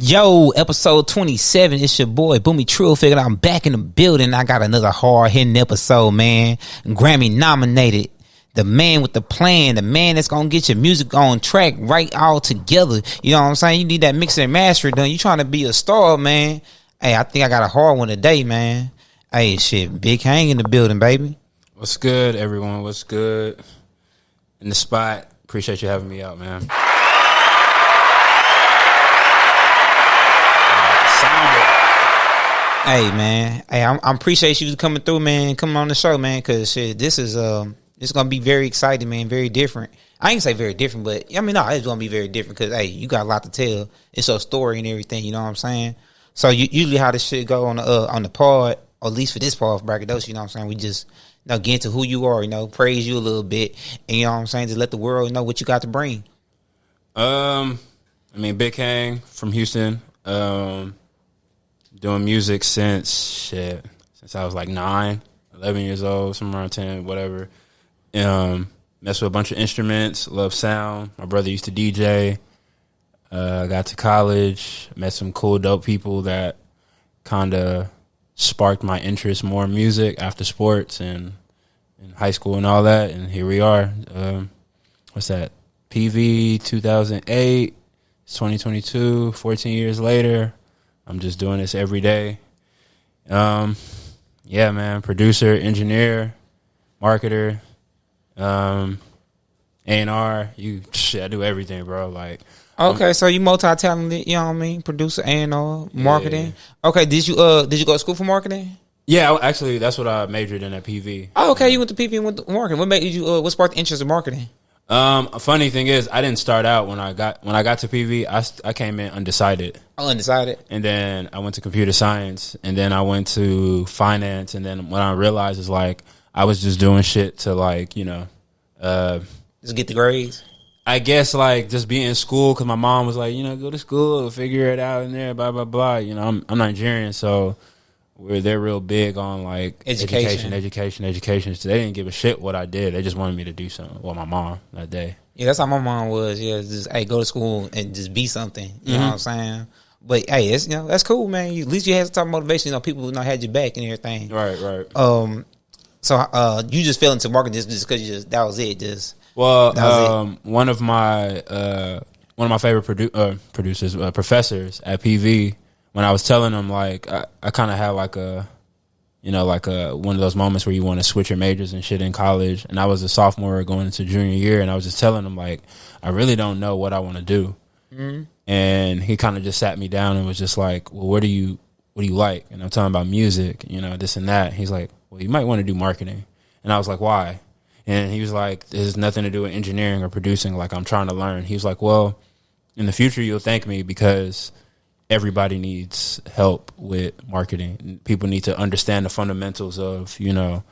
Yo, episode 27. It's your boy Boomy Trill. Figured I'm back in the building. I got another hard hitting episode, man. Grammy nominated. The man with the plan, the man that's gonna get your music on track right all together. You know what I'm saying? You need that mix and master done. You trying to be a star, man. Hey, I think I got a hard one today, man. Hey, shit, Big Kang in the building, baby. What's good, everyone? What's good? In the spot. Appreciate you having me out, man. Hey, man. Hey, I appreciate you coming through, man. Coming on the show, man. Because shit, this is gonna be very exciting, man. Very different. I ain't say very different, but I mean, no, it's gonna be very different because hey, you got a lot to tell. It's your story and everything. You know what I'm saying? So usually how this shit go on the pod, or at least for this part of Braggadocio, you know what I'm saying? We just get into who you are, praise you a little bit, and you know what I'm saying, just let the world know what you got to bring. I mean, Big Kang from Houston. Doing music since I was like 9, 11 years old, somewhere around 10, whatever. Messed with a bunch of instruments, love sound. My brother used to DJ. Got to college, met some cool, dope people that kind of sparked my interest more in music after sports and in high school and all that. And here we are. What's that? PV 2008. It's 2022, 14 years later. I'm just doing this every day. Yeah, man. Producer, engineer, marketer, A&R. I do everything, bro. Like, okay, so you multi-talented, you know what I mean? Producer, A&R, marketing. Yeah. Okay, did you go to school for marketing? Yeah, actually, that's what I majored in at PV. Oh, okay, you went to PV and went to marketing. What made you? What sparked the interest in marketing? A funny thing is, I didn't start out when I got to PV. I came in undecided. Oh, undecided. And then I went to computer science, and then I went to finance, and then what I realized is like I was just doing shit to like just get the grades. I guess like just be in school because my mom was like go to school, figure it out in there, blah blah blah. I'm Nigerian, so they're real big on like education. So they didn't give a shit what I did. They just wanted me to do something. Well, my mom that day. Yeah, that's how my mom was. Yeah, just go to school and just be something. You know what I'm saying? But hey, it's that's cool, man. At least you had some type of motivation. People had your back and everything. Right. So you just fell into marketing just because that was it. One of my favorite professors at PV. When I was telling them, like, I kind of had like one of those moments where you want to switch your majors and shit in college. And I was a sophomore going into junior year, and I was just telling them, like, I really don't know what I want to do. Mm-hmm. And he kind of just sat me down and was just like, well, what do you like? And I'm talking about music, this and that. He's like, well, you might want to do marketing. And I was like, why? And he was like, this has nothing to do with engineering or producing. Like, I'm trying to learn. He was like, well, in the future, you'll thank me because everybody needs help with marketing. People need to understand the fundamentals of, your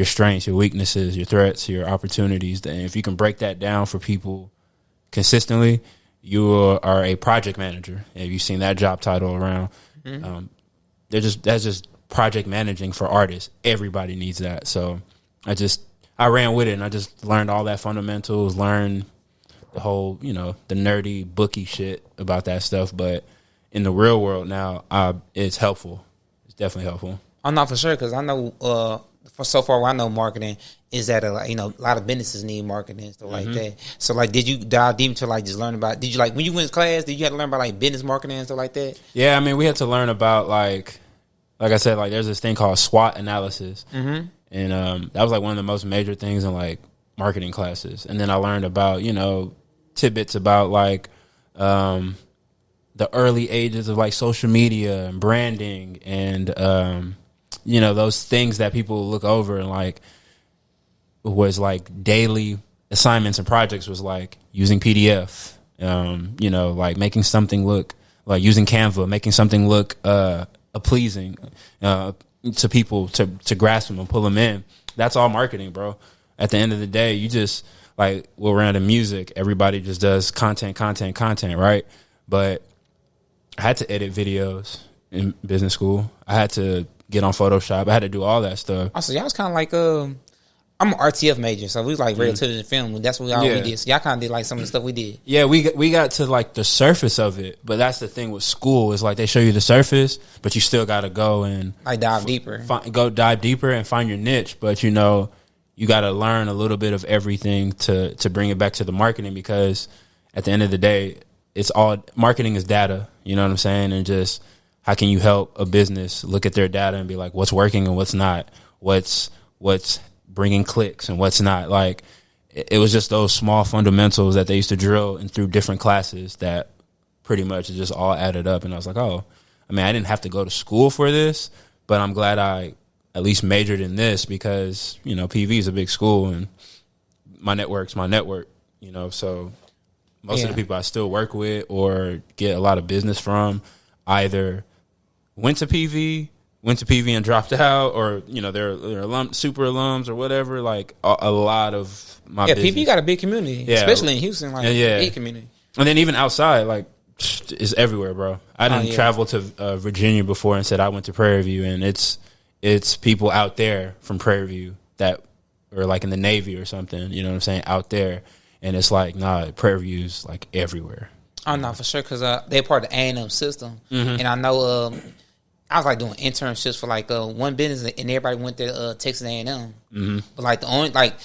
strengths, your weaknesses, your threats, your opportunities. And if you can break that down for people consistently, you are a project manager. Have you seen that job title around? Mm-hmm. That's just project managing for artists. Everybody needs that. So I ran with it and I just learned all that fundamentals, learned the whole, the nerdy bookie shit about that stuff. But in the real world now, it's helpful. It's definitely helpful. I'm not for sure because I know so far I know marketing is that a lot of businesses need marketing and stuff like that. So like, did you dive deep into like just learn about? Did you like when you went to class? Did you have to learn about like business marketing and stuff like that? Yeah, I mean we had to learn about like I said, like there's this thing called SWOT analysis, and that was like one of the most major things in like marketing classes. And then I learned about tidbits about like the early ages of like social media and branding and, those things that people look over and like was like daily assignments and projects was like using PDF, like making something look like using Canva, making something look pleasing to people to grasp them and pull them in. that's all marketing, bro. At the end of the day, you just like we're around in music. Everybody just does content, right? But I had to edit videos in business school. I had to get on Photoshop. I had to do all that stuff. Also, y'all was kind of like I'm an RTF major, so we was like radio, television, film. That's what we did. So y'all kind of did like some of the stuff we did. Yeah, we got to like the surface of it, but that's the thing with school is like they show you the surface, but you still got to go and like dive deeper. Go dive deeper and find your niche. But you know, you got to learn a little bit of everything to bring it back to the marketing, because at the end of the day, it's all marketing is data. You know what I'm saying? And just how can you help a business look at their data and be like, what's working and what's not, what's bringing clicks and what's not. Like it was just those small fundamentals that they used to drill and through different classes that pretty much just all added up. And I was like, oh, I mean, I didn't have to go to school for this, but I'm glad I at least majored in this, because, you know, PV is a big school and my network's my network, you know, so most of the people I still work with or get a lot of business from either went to PV and dropped out, or, you know, they're super alums or whatever. Like a lot of my business. PV got a big community, especially in Houston, like big community. And then even outside, like it's everywhere, bro. I didn't travel to Virginia before and said I went to Prairie View, and it's people out there from Prairie View that are like in the Navy or something. You know what I'm saying? Out there, and it's like Prairie View's like everywhere. Oh no, for sure, because they're part of the A&M system, and I know. I was like doing internships for like one business, and everybody went to Texas A&M. But like the only like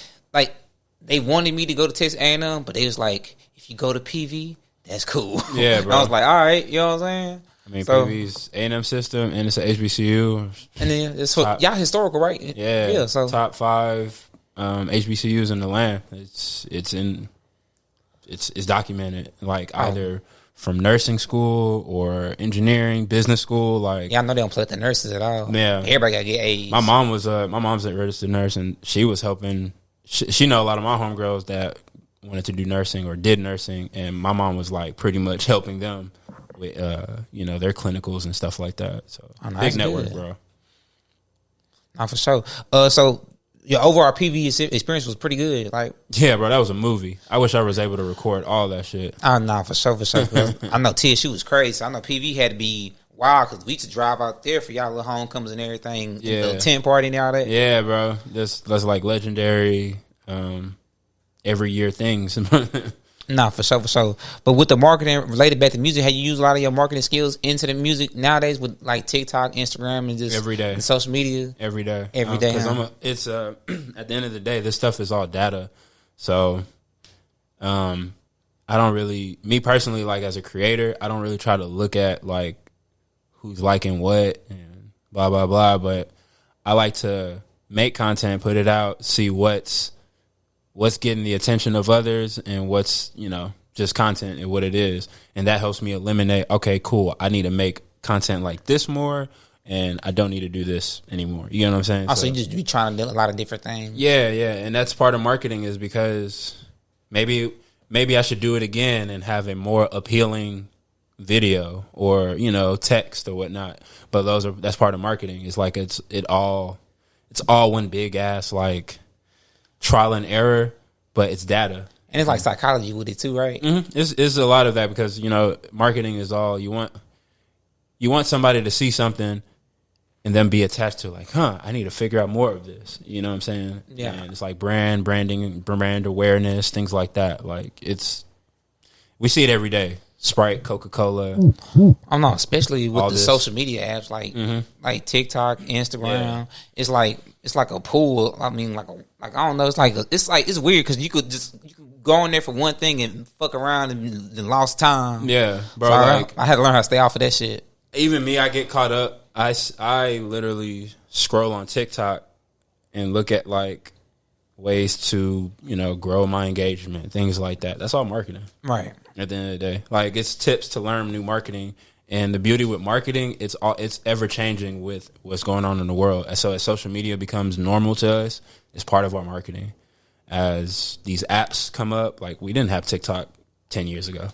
they wanted me to go to Texas A&M, but they was like, if you go to PV, that's cool. Yeah, bro. I was like, all right, you know what I'm saying? I mean, PV's A&M system, and it's an HBCU. And then it's y'all historical, right? Yeah. So top 5 HBCUs in the land. It's documented. Like either from nursing school or engineering, business school, like I know they don't play with the nurses at all. Yeah, everybody gotta get A's. My mom's a registered nurse, and she was helping. She know a lot of my homegirls that wanted to do nursing or did nursing, and my mom was like pretty much helping them with you know, their clinicals and stuff like that. So big network, bro. Not for sure. So your overall PV experience was pretty good. Like, yeah, bro, that was a movie. I wish I was able to record all that shit. Oh, no, for sure. I know TSU was crazy. I know PV had to be wild because we used to drive out there for y'all little homecomings and everything. Yeah. The tent party and all that. Yeah, bro. That's like legendary every year things. Nah, for sure. But with the marketing related back to music, have you used a lot of your marketing skills into the music nowadays with like TikTok, Instagram, and just every day, and social media? Every day. Because it's at the end of the day, this stuff is all data. So, I don't really, me personally, like as a creator, I don't really try to look at like who's liking what and blah blah blah. But I like to make content, put it out, see what's getting the attention of others and what's, you know, just content and what it is. And that helps me eliminate, okay, cool, I need to make content like this more, and I don't need to do this anymore. You know what I'm saying? Also, you just be trying to do a lot of different things. Yeah. And that's part of marketing, is because maybe I should do it again and have a more appealing video or, you know, text or whatnot. But that's part of marketing. It's like it's all one big ass like trial and error, but it's data. And it's like psychology with it too, right? Mm-hmm. It's a lot of that, because, you know, marketing is all you want. You want somebody to see something and then be attached to like, I need to figure out more of this. You know what I'm saying? Yeah. And it's like branding, brand awareness, things like that. Like we see it every day. Sprite, Coca-Cola. Oh no, especially with the social media apps like TikTok, Instagram. Yeah. It's like a pool. I mean, like I don't know. It's weird because you could go on there for one thing and fuck around and lost time. Yeah, bro. So like I had to learn how to stay off of that shit. Even me, I get caught up. I literally scroll on TikTok and look at like ways to, you know, grow my engagement, things like that. That's all marketing, right? At the end of the day, like it's tips to learn new marketing. And the beauty with marketing, it's ever changing with what's going on in the world. And so as social media becomes normal to us, it's part of our marketing. As these apps come up, like we didn't have TikTok 10 years ago.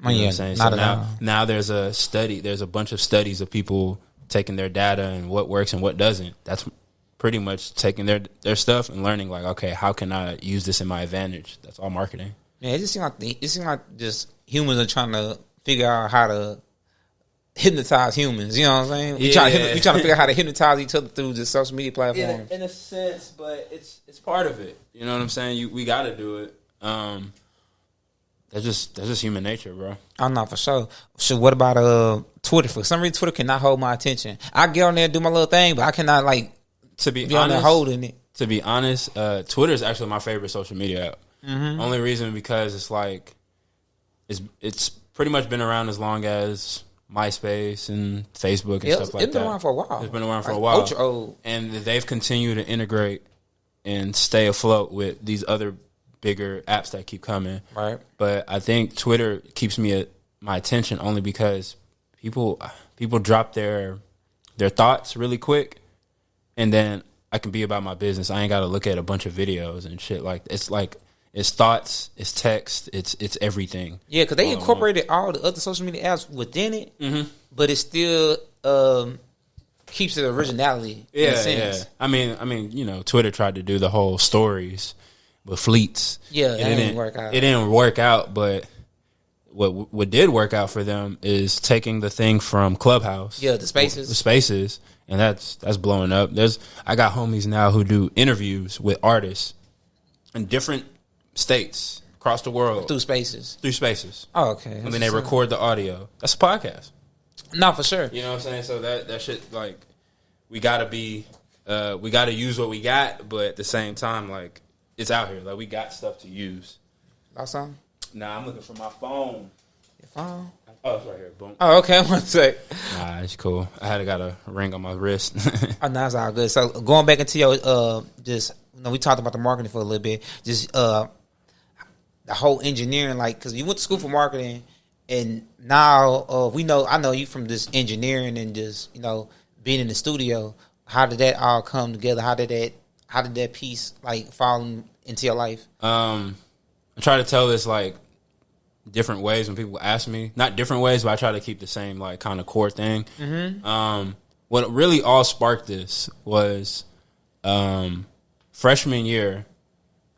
You know what I'm saying? So now there's a bunch of studies of people taking their data and what works and what doesn't. That's pretty much taking their stuff and learning like, okay, how can I use this in my advantage? That's all marketing. Yeah, it just seems like just humans are trying to figure out how to hypnotize humans. You know what I'm saying? We trying to figure out how to hypnotize each other through the social media platforms. In a sense, but it's part of it. You know what I'm saying? We got to do it. That's just human nature, bro. I know for sure. So what about Twitter? For some reason, Twitter cannot hold my attention. I get on there and do my little thing, but I cannot be honest, on there holding it. To be honest, Twitter is actually my favorite social media app. Mm-hmm. Only reason because it's like it's pretty much been around as long as MySpace and Facebook and stuff like that. It's been around for a while. It's been around for a while. Ultra old. And they've continued to integrate and stay afloat with these other bigger apps that keep coming. Right. But I think Twitter keeps my attention only because people drop their thoughts really quick, and then I can be about my business. I ain't got to look at a bunch of videos and shit. It's thoughts, it's text, it's everything. Yeah, because they incorporated all the other social media apps within it, mm-hmm. but it still keeps the originality. In a sense. Yeah. I mean, Twitter tried to do the whole stories with fleets. Yeah, it didn't work out. It didn't work out, but what did work out for them is taking the thing from Clubhouse. Yeah, the Spaces, and that's blowing up. I got homies now who do interviews with artists in different states across the world through Spaces. Oh, okay. And then they record the audio. That's a podcast. No, for sure. You know what I'm saying? So that shit, like, we gotta use what we got, but at the same time, like, it's out here. Like, we got stuff to use. That's something? Nah, I'm looking for my phone. Your phone? Oh, it's right here. Boom. Oh, okay. One sec. Nah, it's cool. I got a ring on my wrist. Oh, no, it's all good. So going back into your we talked about the marketing for a little bit. Just the whole engineering, like, because you went to school for marketing, and now I know you from this engineering and just being in the studio. How did that all come together? How did that piece like fall into your life? I try to tell this like different ways when people ask me. Not different ways, but I try to keep the same like kind of core thing. Mm-hmm. What really all sparked this was freshman year.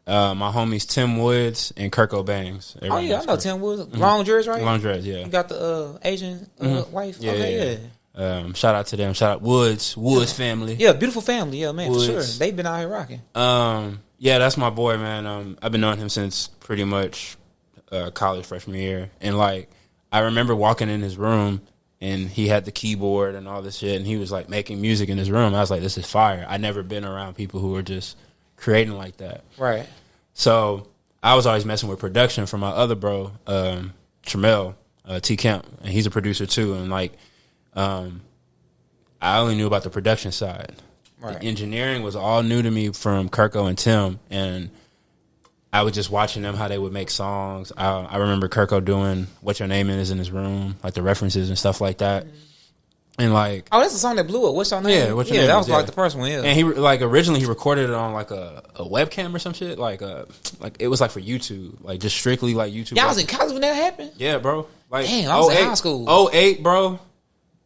My homies Tim Woods and Kirko Bangs. Everybody I know Tim Woods. Mm-hmm. Long dreads, right? Long dreads, yeah. You got the Asian wife. Yeah, okay, yeah. Shout out to them. Shout out Woods family. Yeah, beautiful family. Yeah, man, Woods. For sure. They've been out here rocking. Yeah, that's my boy, man. I've been knowing him since pretty much college freshman year, and like I remember walking in his room and he had the keyboard and all this shit, and he was like making music in his room. I was like, this is fire. I never been around people who were just creating like that. Right. So I was always messing with production for my other bro, Tramel, T Kemp, and he's a producer too. And like, I only knew about the production side. Right. The engineering was all new to me from Kirko and Tim, and I was just watching them how they would make songs. I remember Kirko doing "What Your Name Is" in his room, like the references and stuff like that. Mm-hmm. And like, oh, that's the song that blew up. What's your name? Yeah, What's Your Name? That was like the first one. Yeah, and he like originally he recorded it on like a webcam or some shit. Like it was like for YouTube, like just strictly like YouTube. Y'all was in college when that happened. Yeah, bro. Like, damn, I was in high school. 08, bro.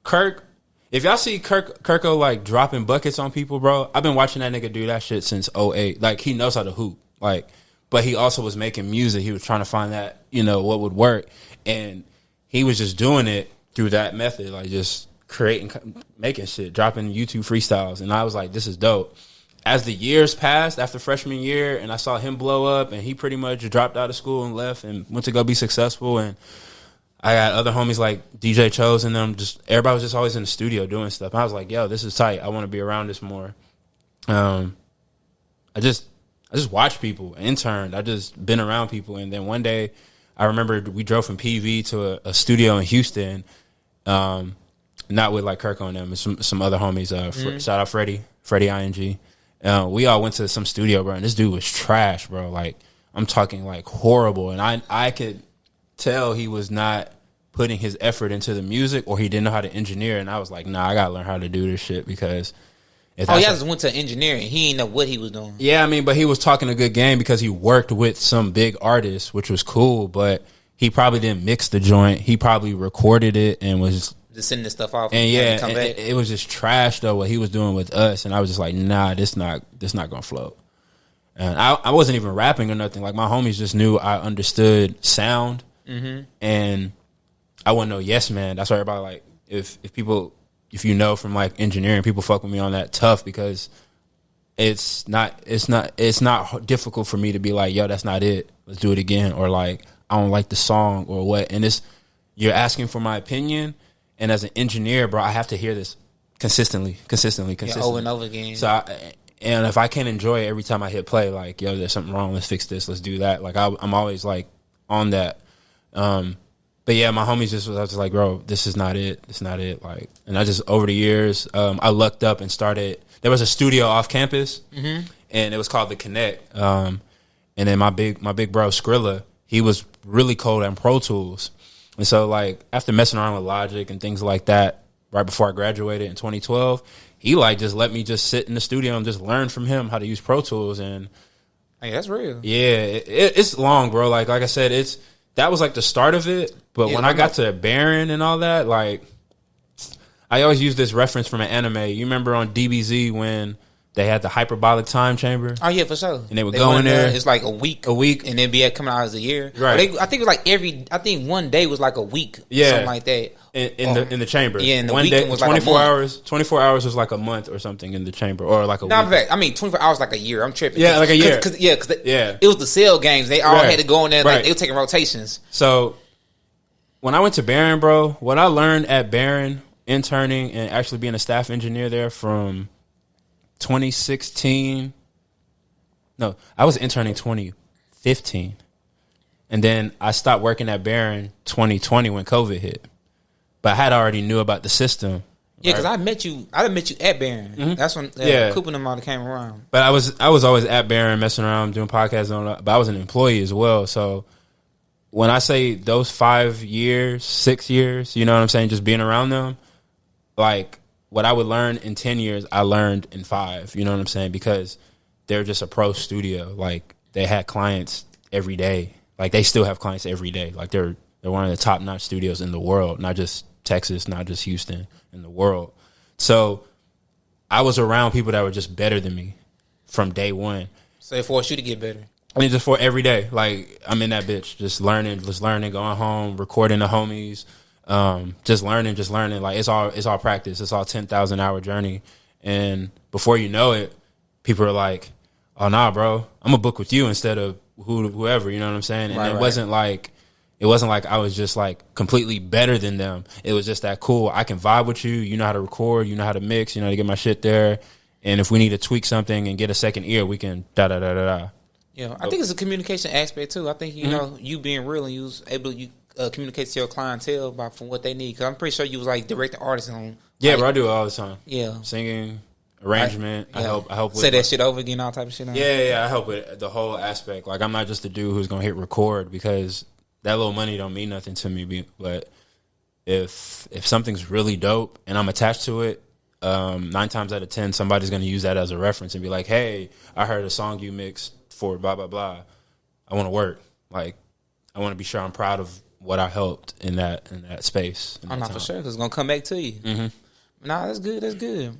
Kirk. If y'all see Kirko like dropping buckets on people, bro, I've been watching that nigga do that shit since 08. Like he knows how to hoop. Like, but he also was making music. He was trying to find that what would work, and he was just doing it through that method, like just creating, making shit, dropping YouTube freestyles. And I was like, this is dope. As the years passed after freshman year and I saw him blow up and he pretty much dropped out of school and left and went to go be successful, and I got other homies like DJ Chose and them, just everybody was just always in the studio doing stuff. And I was like, yo, this is tight. I want to be around this more. I just watched people, interned. I just been around people. And then one day I remember we drove from PV to a studio in Houston, not with like Kirk on them, and some other homies. Shout out Freddie ING. We all went to some studio, bro, and this dude was trash, bro. Like, I'm talking like horrible. And I could tell he was not putting his effort into the music, or he didn't know how to engineer. And I was like, nah, I gotta learn how to do this shit, because he just went to engineering. He didn't know what he was doing. Yeah, I mean, but he was talking a good game because he worked with some big artists, which was cool, but he probably didn't mix the joint. He probably recorded it and was just sending this stuff off. And it was just trash though what he was doing with us, and I was just like, nah, this not gonna float. And I wasn't even rapping or nothing. Like my homies just knew I understood sound, and I wasn't no yes man. That's why everybody like if you know from like engineering, people fuck with me on that tough because it's not difficult for me to be like, yo, that's not it. Let's do it again, or like I don't like the song or what. And you're asking for my opinion, and as an engineer, bro, I have to hear this consistently, over and over again. So, and if I can't enjoy it every time I hit play, like, yo, there's something wrong. Let's fix this. Let's do that. Like, I'm always like on that. But yeah, my homies I was just like, bro, this is not it. It's not it. Like, and I just over the years, I lucked up and started. There was a studio off campus, and it was called the Connect. And then my big bro Skrilla, he was really cold on Pro Tools. And so, like, after messing around with Logic and things like that, right before I graduated in 2012, he, like, just let me just sit in the studio and just learn from him how to use Pro Tools. And hey, that's real. Yeah, it's long, bro. Like I said, that was, like, the start of it. But when I got to Baron and all that, like, I always use this reference from an anime. You remember on DBZ when they had the hyperbolic time chamber? Oh, yeah, for sure. And they would go in there. It's like a week. And then be coming out as a year. Right. I think it was like I think one day was like a week. Yeah. Something like that. In the chamber. Yeah, and the one weekend day, was 24 like a hours. 24 hours was like a month or something in the chamber. Or like a week. In fact, I mean, 24 hours like a year. I'm tripping. Yeah, like a year. Because it was the cell games. They all had to go in there. Like, they were taking rotations. So, when I went to Barron, bro, what I learned at Barron, interning and actually being a staff engineer there from 2016. No, I was interning 2015. And then I stopped working at Barron 2020 when COVID hit. But I had already knew about the system. Yeah, because I met you at Barron. Mm-hmm. That's when Cooper and them all came around. But I was always at Barron messing around, doing podcasts and all that. But I was an employee as well. So when I say those 5 years, 6 years, you know what I'm saying, just being around them, like what I would learn in 10 years, I learned in 5. You know what I'm saying? Because they're just a pro studio. Like they had clients every day. Like they still have clients every day. Like they're one of the top notch studios in the world, not just Texas, not just Houston, in the world. So I was around people that were just better than me from day one. So it forced you to get better. I mean, just for every day. Like I'm in that bitch, just learning, going home, recording the homies. Just learning. Like it's all practice. It's all 10,000 hour journey. And before you know it, people are like, "Oh nah, bro, I'm gonna book with you instead of whoever." You know what I'm saying? And it wasn't like I was just like completely better than them. It was just that cool. I can vibe with you. You know how to record. You know how to mix. You know how to get my shit there. And if we need to tweak something and get a second ear, we can da da da da da. Yeah, I think it's a communication aspect too. I think you know you being real and you was able to communicate to your clientele from what they need. Because I'm pretty sure you was like directing artists on. Yeah, bro, I do it all the time. Yeah, singing, arrangement. I help with say that shit over again, all type of shit. Yeah, I help with the whole aspect. Like I'm not just a dude who's gonna hit record because that little money don't mean nothing to me. But if something's really dope and I'm attached to it, 9 times out of 10 somebody's gonna use that as a reference and be like, "Hey, I heard a song you mixed for blah blah blah. I want to work. Like I want to be sure I'm proud of what I helped in that space." I'm not for sure because it's gonna come back to you. Mm-hmm. Nah, that's good. That's good.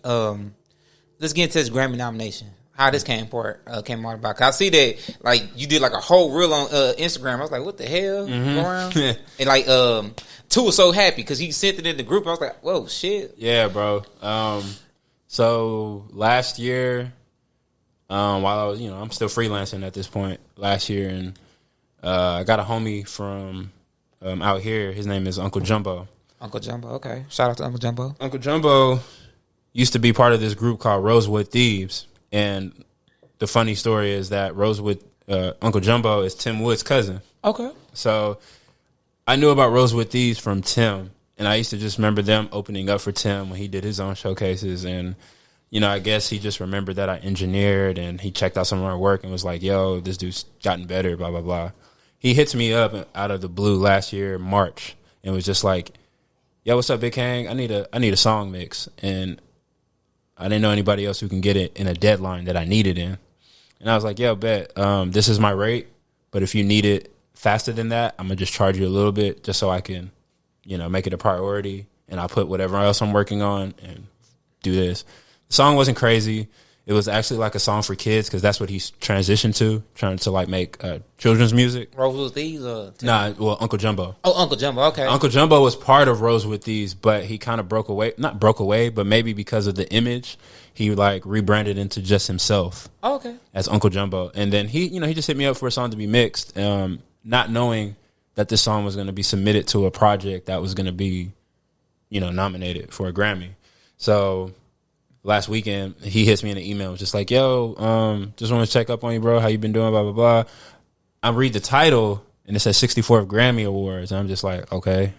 Let's get into this Grammy nomination. How this came about? Cause I see that like you did like a whole reel on Instagram. I was like, what the hell going around? And like Tu was so happy because he sent it in the group. I was like, whoa, shit. Yeah, bro. So last year, while I was, I'm still freelancing at this point. Last year, and I got a homie from out here. His name is Uncle Jumbo. Uncle Jumbo, okay. Shout out to Uncle Jumbo. Uncle Jumbo used to be part of this group called Rosewood Thieves. And the funny story is that Uncle Jumbo is Tim Wood's cousin. Okay. So I knew about Rosewood Thieves from Tim. And I used to just remember them opening up for Tim when he did his own showcases. And, I guess he just remembered that I engineered and he checked out some of our work and was like, yo, this dude's gotten better, blah, blah, blah. He hits me up out of the blue last year, March, and was just like, yo, what's up, Big Kang? I need a song mix. And I didn't know anybody else who can get it in a deadline that I need it in. And I was like, yo, bet, this is my rate, but if you need it faster than that, I'm going to just charge you a little bit just so I can, make it a priority, and I'll put whatever else I'm working on and do this. The song wasn't crazy. It was actually like a song for kids because that's what he's transitioned to, trying to like make children's music. Rose with These? Well, Uncle Jumbo. Oh, Uncle Jumbo, okay. Uncle Jumbo was part of Rose with These, but he kind of not broke away, but maybe because of the image, he like rebranded into just himself. Oh, okay. As Uncle Jumbo. And then he just hit me up for a song to be mixed, not knowing that this song was going to be submitted to a project that was going to be, nominated for a Grammy. So last weekend, he hits me in an email, just like, yo, just want to check up on you, bro. How you been doing, blah, blah, blah. I read the title, and it says 64th Grammy Awards. And I'm just like, okay.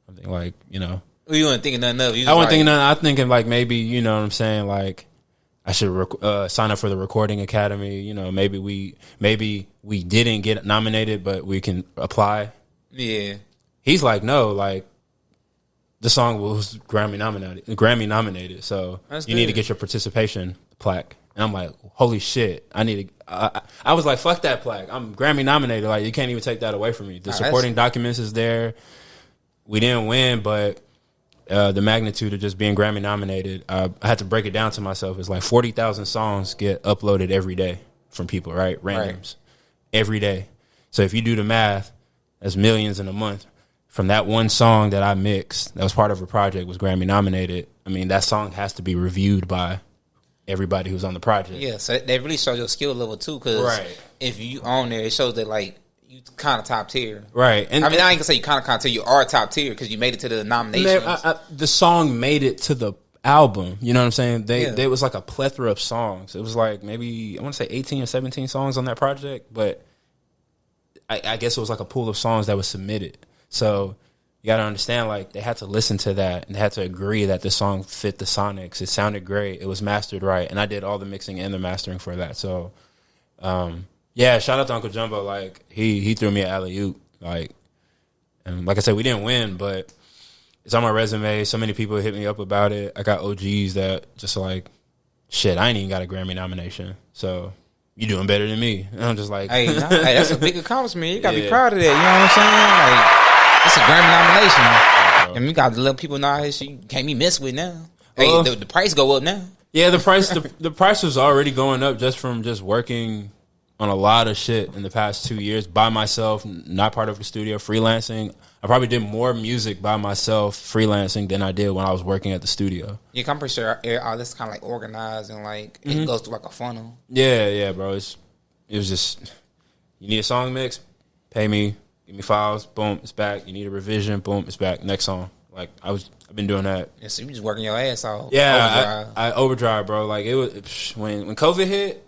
I'm thinking like, Well, you weren't thinking nothing of it. I wasn't thinking nothing. I'm thinking like maybe, you know what I'm saying, like I should sign up for the Recording Academy. Maybe we didn't get nominated, but we can apply. Yeah. He's like, no, like, the song was Grammy nominated, so you need to get your participation plaque. And I'm like, holy shit, I was like, fuck that plaque. I'm Grammy nominated. Like, you can't even take that away from me. The supporting documents is there. We didn't win, but the magnitude of just being Grammy nominated, I had to break it down to myself. It's like 40,000 songs get uploaded every day from people, right? Randoms. Right. Every day. So if you do the math, that's millions in a month. From that one song that I mixed, that was part of a project, was Grammy nominated. I mean, that song has to be reviewed by everybody who's on the project. Yeah, so that really shows your skill level too. Because if you on there, it shows that like you kind of top tier. Right. And I ain't gonna say you kind of top tier. You are top tier because you made it to the nominations. The song made it to the album. You know what I'm saying? There was like a plethora of songs. It was like maybe I want to say 18 or 17 songs on that project, but I guess it was like a pool of songs that was submitted. So you got to understand, like, they had to listen to that and they had to agree that the song fit the sonics. It sounded great. It was mastered right. And I did all the mixing and the mastering for that. So, shout out to Uncle Jumbo. Like, he threw me an alley-oop. Like, and like I said, we didn't win, but it's on my resume. So many people hit me up about it. I got OGs that just like, shit, I ain't even got a Grammy nomination. So you doing better than me. And I'm just like, hey, that's a big accomplishment. You got to be proud of that. You know what I'm saying? Like, it's a Grammy nomination, and we got to let people know how she can't be messed with now. Hey, the price go up now. Yeah, the price was already going up just from working on a lot of shit in the past 2 years by myself, not part of the studio, freelancing. I probably did more music by myself freelancing than I did when I was working at the studio. Yeah, I'm pretty sure all this kind of like organized and like it goes through like a funnel. Yeah, bro. It was just, you need a song mix, pay me. Give me files, boom, it's back. You need a revision, boom, it's back. Next song. Like I've been doing that. Yeah, so you just working your ass off. Yeah, I overdrive, bro. Like it was when COVID hit,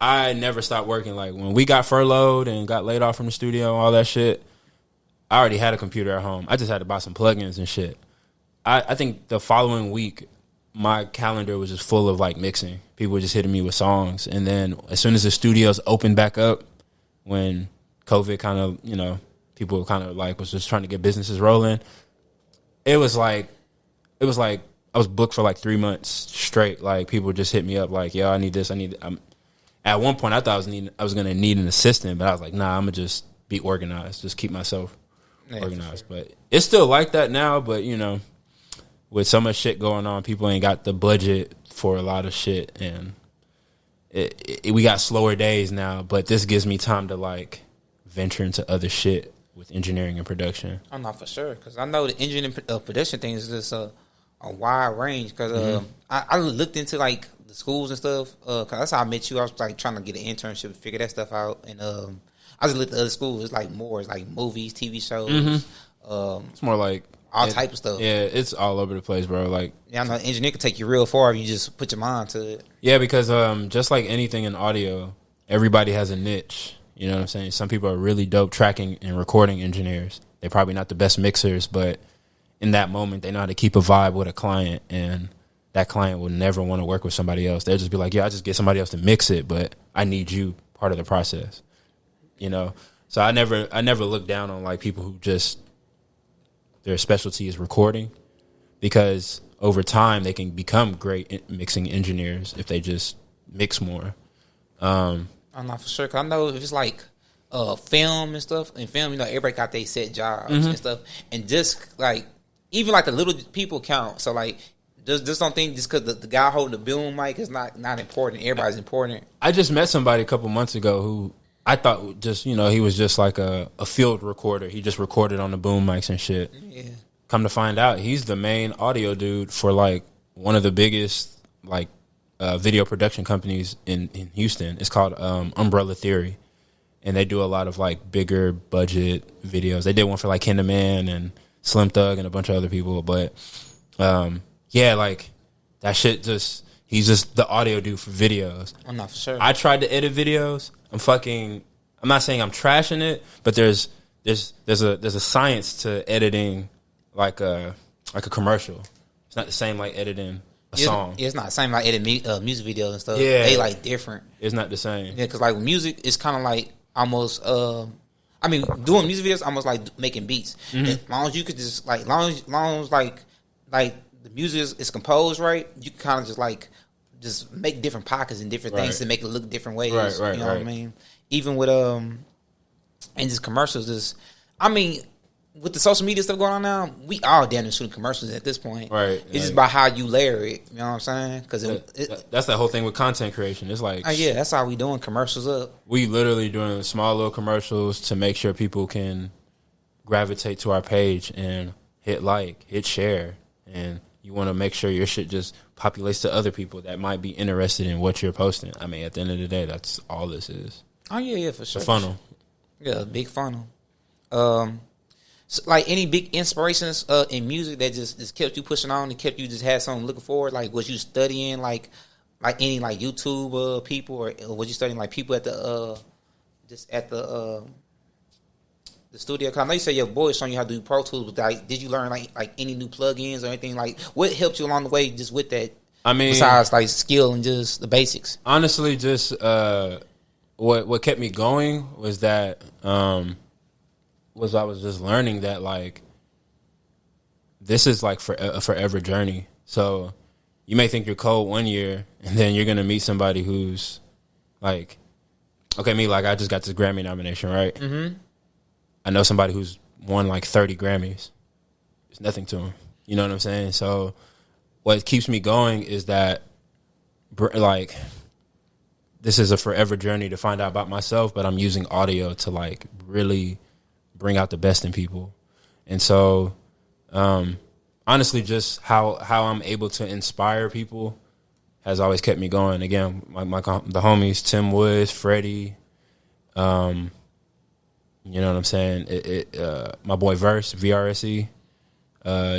I never stopped working. Like when we got furloughed and got laid off from the studio and all that shit, I already had a computer at home. I just had to buy some plugins and shit. I think the following week, my calendar was just full of like mixing. People were just hitting me with songs, and then as soon as the studios opened back up, when COVID kind of, people kind of like was just trying to get businesses rolling. It was like I was booked for like 3 months straight. Like people just hit me up like, yo, I need this. At one point I thought I was going to need an assistant, but I was like, nah, I'm going to just be organized. Just keep myself organized. Sure. But it's still like that now. But with so much shit going on, people ain't got the budget for a lot of shit. And we got slower days now, but this gives me time to like venture into other shit with engineering and production. I'm not for sure because I know the engineering production thing is just a wide range. Because I looked into like the schools and stuff. Because that's how I met you. I was like trying to get an internship and figure that stuff out. And I just looked at other schools. It's like more. It's like movies, TV shows. It's more like all type of stuff. Yeah, it's all over the place, bro. Like, yeah, I know engineer can take you real far if you just put your mind to it. Yeah, because just like anything in audio, everybody has a niche. You know what I'm saying? Some people are really dope tracking and recording engineers. They're probably not the best mixers, but in that moment, they know how to keep a vibe with a client, and that client will never want to work with somebody else. They'll just be like, yeah, I just get somebody else to mix it, but I need you part of the process. So I never look down on like people who just their specialty is recording, because over time they can become great mixing engineers if they just mix more. I'm not for sure, because I know if it's like film and stuff. And film, everybody got their set jobs and stuff. And just like even like the little people count. So like just don't think just because the guy holding the boom mic is not important. Everybody's important. I just met somebody a couple months ago who I thought just he was just like a field recorder. He just recorded on the boom mics and shit. Yeah. Come to find out, he's the main audio dude for like one of the biggest like video production companies in Houston. It's called Umbrella Theory, and they do a lot of like bigger budget videos. They did one for like Kinderman and Slim Thug and a bunch of other people. But yeah, like that shit he's just the audio dude for videos. I'm not for sure. I tried to edit videos. I'm not saying I'm trashing it, but there's a science to editing like a commercial. It's not the same like editing a song. It's not the same like editing music videos and stuff. Yeah, they like different. It's not the same. Yeah, because like music is kind of like almost. Doing music videos almost like making beats. As long as you could just like, long as like the music is composed right, you can kind of just make different pockets and different things to make it look different ways. Right, you know what I mean? Even with and just commercials, with the social media stuff going on now, we all damn near shooting commercials at this point. Right. It's just about how you layer it. You know what I'm saying? Because that's the whole thing with content creation. It's like, that's how we doing commercials up. We literally doing small little commercials to make sure people can gravitate to our page and hit like, hit share, and you want to make sure your shit just populates to other people that might be interested in what you're posting. I mean, at the end of the day, that's all this is. Oh yeah, for sure. The funnel. Yeah, a big funnel. So like any big inspirations in music that just kept you pushing on and kept you just had something looking forward? Like was you studying like any like YouTube people or was you studying like people at the studio? Cause I know you said your boy is showing you how to do Pro Tools, but like, did you learn like any new plugins or anything? Like what helped you along the way just with that? I mean, besides like skill and just the basics. Honestly, just what kept me going was that I was just learning that like this is like a forever journey. So you may think you're cold one year, and then you're gonna meet somebody who's like, okay, me like I just got this Grammy nomination, right? Mm-hmm. I know somebody who's won like 30 Grammys. It's nothing to them. You know what I'm saying? So what keeps me going is that like this is a forever journey to find out about myself, but I'm using audio to like really bring out the best in people. And so honestly, just how I'm able to inspire people has always kept me going. Again, the homies, Tim Woods, Freddie, you know what I'm saying? My boy Verse, VRSE,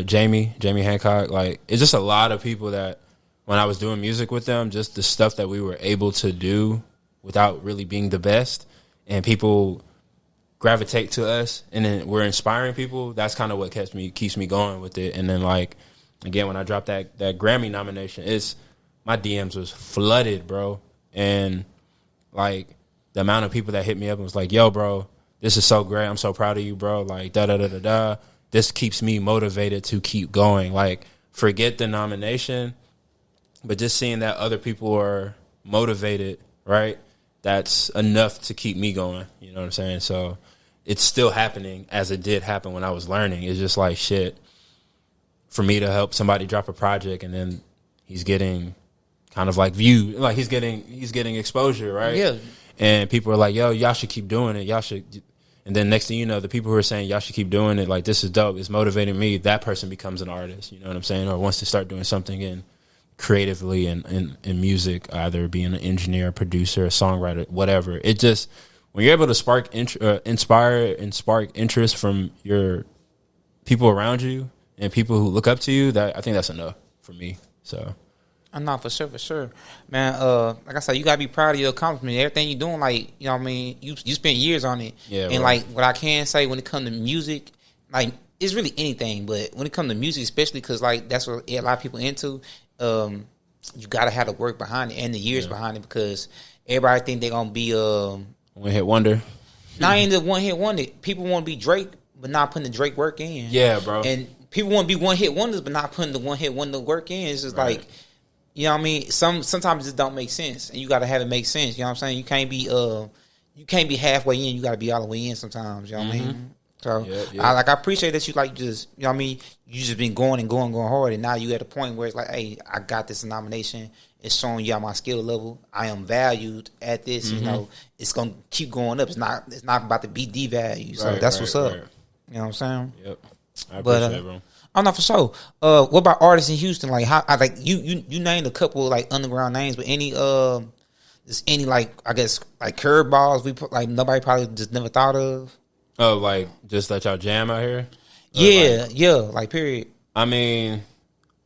Jamie Hancock. Like, it's just a lot of people that when I was doing music with them, just the stuff that we were able to do without really being the best, and people gravitate to us, and then we're inspiring people. That's kind of what keeps me going with it. And then, like, again, when I dropped that Grammy nomination, my DMs was flooded, bro. And, like, the amount of people that hit me up and was like, yo, bro, this is so great. I'm so proud of you, bro. Like, da-da-da-da-da. This keeps me motivated to keep going. Like, forget the nomination, but just seeing that other people are motivated, right? That's enough to keep me going. You know what I'm saying? So it's still happening as it did happen when I was learning. It's just like, shit, for me to help somebody drop a project and then he's getting kind of like viewed, like he's getting exposure, right? Yeah. And people are like, yo, y'all should keep doing it. Y'all should. And then next thing you know, the people who are saying y'all should keep doing it, like, this is dope, it's motivating me, that person becomes an artist, you know what I'm saying? Or wants to start doing something creatively in music, either being an engineer, producer, a songwriter, whatever. It just, when you're able to inspire and spark interest from your people around you and people who look up to you, I think that's enough for me. So I know, for sure, man. Like I said, you gotta be proud of your accomplishment. Everything you're doing, like, you know what I mean. You spent years on it, yeah. And like, what I can say when it comes to music, like, it's really anything, but when it comes to music, especially because like that's what a lot of people into. You gotta have the work behind it and the years behind it, because everybody think they're gonna be one hit wonder. Not even the one hit wonder. People want to be Drake, but not putting the Drake work in. Yeah, bro. And people want to be one hit wonders, but not putting the one hit wonder work in. It's just like, you know what I mean? Sometimes it just don't make sense, and you got to have it make sense. You know what I'm saying? You can't be you can't be halfway in. You got to be all the way in sometimes. You know what I mean? So Yep. I appreciate that you like just, you know what I mean? You just been going and going hard, and now you at a point where it's like, hey, I got this nomination. It's showing you at my skill level. I am valued at this. You know, it's gonna keep going up. It's not about to be devalued. So that's what's up. Right. You know what I'm saying? Yep. I appreciate it, bro. Oh no, for sure. What about artists in Houston? Like how like you named a couple like underground names, but any is any like I guess like curveballs we put like nobody probably just never thought of? Oh, like just let y'all jam out here? Like period. I mean,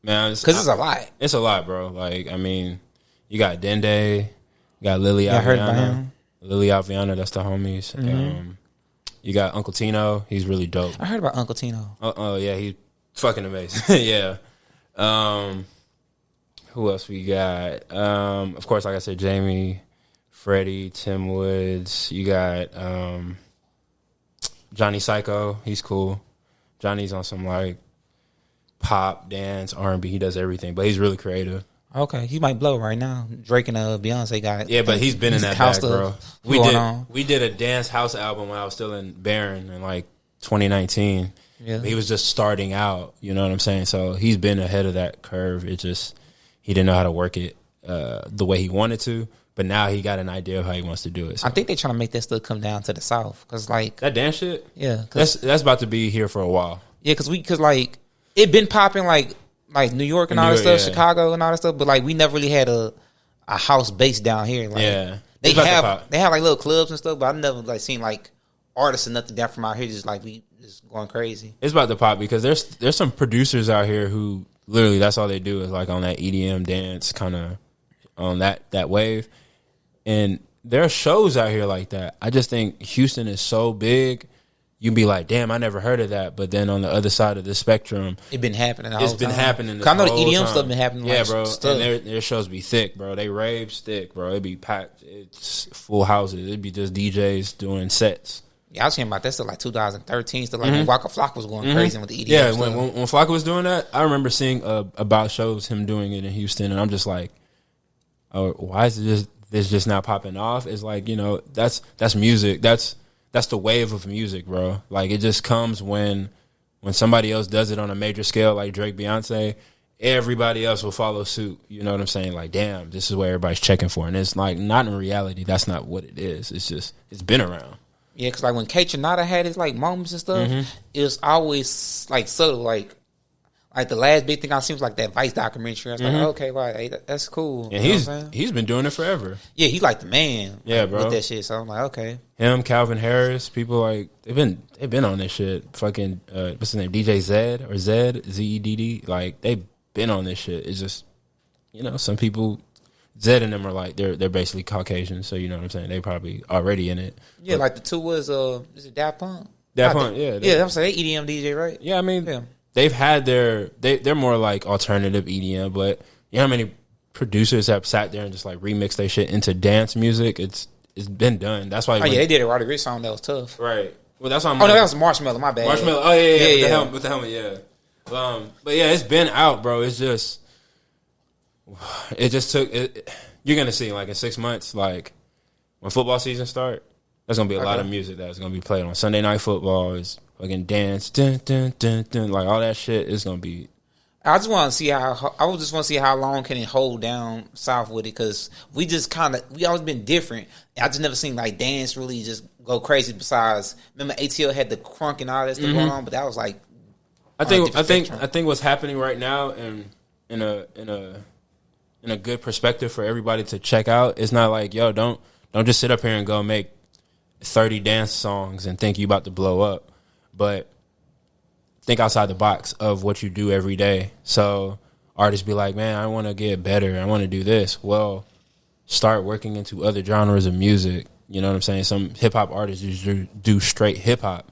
man, because it's a lot. It's a lot, bro. Like I mean, you got Dende, you got Lily Alviana. Lily Alviana, that's the homies. You got Uncle Tino. He's really dope. I heard about Uncle Tino. Oh yeah, he's fucking amazing. Yeah. Who else we got? Of course, like I said, Jamie, Freddie, Tim Woods. You got Johnny Psycho. He's cool. Johnny's on some like pop, dance, R&B. He does everything, but he's really creative. Okay, he might blow right now. Drake and Beyonce got it. Yeah, but he's been in that bag, bro. We did a dance house album when I was still in Barron in like 2019. Yeah, he was just starting out. You know what I'm saying? So he's been ahead of that curve. It just he didn't know how to work it the way he wanted to. But now he got an idea of how he wants to do it. So. I think they're trying to make that stuff come down to the South because like that dance shit. Yeah, that's about to be here for a while. Yeah, because like it been popping like New York and all that stuff, Chicago and all that stuff, but like we never really had a house base down here. Like, they have like little clubs and stuff, but I never like seen like artists and nothing down from out here just like we just going crazy. It's about to pop because there's some producers out here who literally that's all they do is like on that EDM dance kind of on that wave, and there are shows out here like that. I just think Houston is so big. You can be like, damn, I never heard of that. But then on the other side of the spectrum, it's been happening. It's been happening. I know the EDM stuff been happening. Yeah, bro. And their shows be thick, bro. They raves thick, bro. It be packed. It's full houses. It'd be just DJs doing sets. Yeah, I was hearing about that stuff like 2013. Stuff like when Waka Flocka was going crazy with the EDM. Yeah, stuff. when Flocka was doing that, I remember seeing about shows him doing it in Houston, and I'm just like, oh, why is this just now popping off? It's like, you know, that's music. That's the wave of music, bro. Like, it just comes when somebody else does it on a major scale, like Drake, Beyonce, everybody else will follow suit. You know what I'm saying? Like, damn, this is what everybody's checking for. And it's like, not in reality. That's not what it is. It's just, it's been around. Yeah, because like when K Tronada had his like moments and stuff, it was always like subtle. Like the last big thing I seen was like that Vice documentary. I was like, okay, well, hey, that's cool. And he's been doing it forever. Yeah, he's like the man. Yeah, bro. With that shit. So I'm like, okay. Him, Calvin Harris, people like they've been on this shit. Fucking what's his name? DJ Zed or Zedd. Like they've been on this shit. It's just, you know, some people Zed and them are like they're basically Caucasian, so you know what I'm saying. They probably already in it. Yeah, but, like the two was is it Daft Punk? Daft Punk, yeah. Yeah, I'm saying they EDM DJ, right? Yeah, I mean, they've had they're more like alternative EDM, but you know how many producers have sat there and just like remixed their shit into dance music? It's been done. That's why. They did a Roddy Ricch song that was tough. Right. Well, that's why. No, that was Marshmello. My bad. Marshmello. Oh yeah. With the helmet. Yeah. But yeah, it's been out, bro. It just took. You're gonna see like in 6 months, like when football season start, there's gonna be a lot of music that's gonna be played on Sunday Night Football. It's fucking dance, dun, dun, dun, dun, like all that shit is gonna be. I just want to see how long can it hold down South with it, because we always been different. I just never seen like dance really just go crazy. Besides, remember ATL had the crunk and all that stuff going on, but that was like. I think what's happening right now in a good perspective for everybody to check out. It's not like, yo, don't just sit up here and go make 30 dance songs and think you about to blow up, but think outside the box of what you do every day. So artists be like, man, I want to get better. I want to do this. Well, start working into other genres of music. You know what I'm saying? Some hip hop artists just do straight hip hop.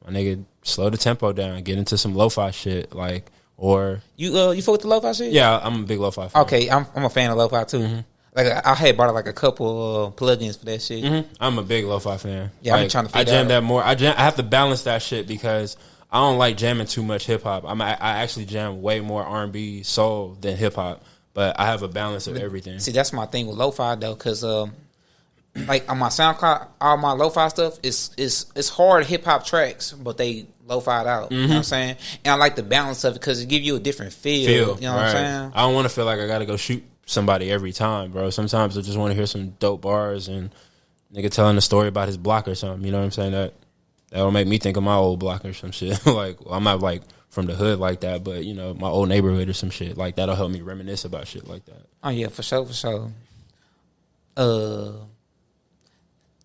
My nigga, slow the tempo down, get into some lo-fi shit, like, or you fuck with the lo-fi shit? Yeah, I'm a big lo-fi fan. Okay, I'm a fan of lo-fi too. Like I had bought like a couple plugins for that shit. I'm a big lo-fi fan. Yeah, like, I'm trying to figure I jam that more. I have to balance that shit because I don't like jamming too much hip hop. I actually jam way more R&B, soul than hip hop, but I have a balance of everything. See, that's my thing with lo-fi though, because like on my SoundCloud, all my lo-fi stuff it's hard hip hop tracks, but they lo-fi'd out. You know what I'm saying? And I like the balance of it because it give you a different feel. You know what I'm saying? I don't want to feel like I got to go shoot somebody every time, bro. Sometimes I just want to hear some dope bars and nigga telling a story about his block or something. You know what I'm saying? That'll make me think of my old block or some shit. Like, well, I'm not like from the hood like that, but you know, my old neighborhood or some shit. Like that'll help me reminisce about shit like that. Oh yeah, for sure.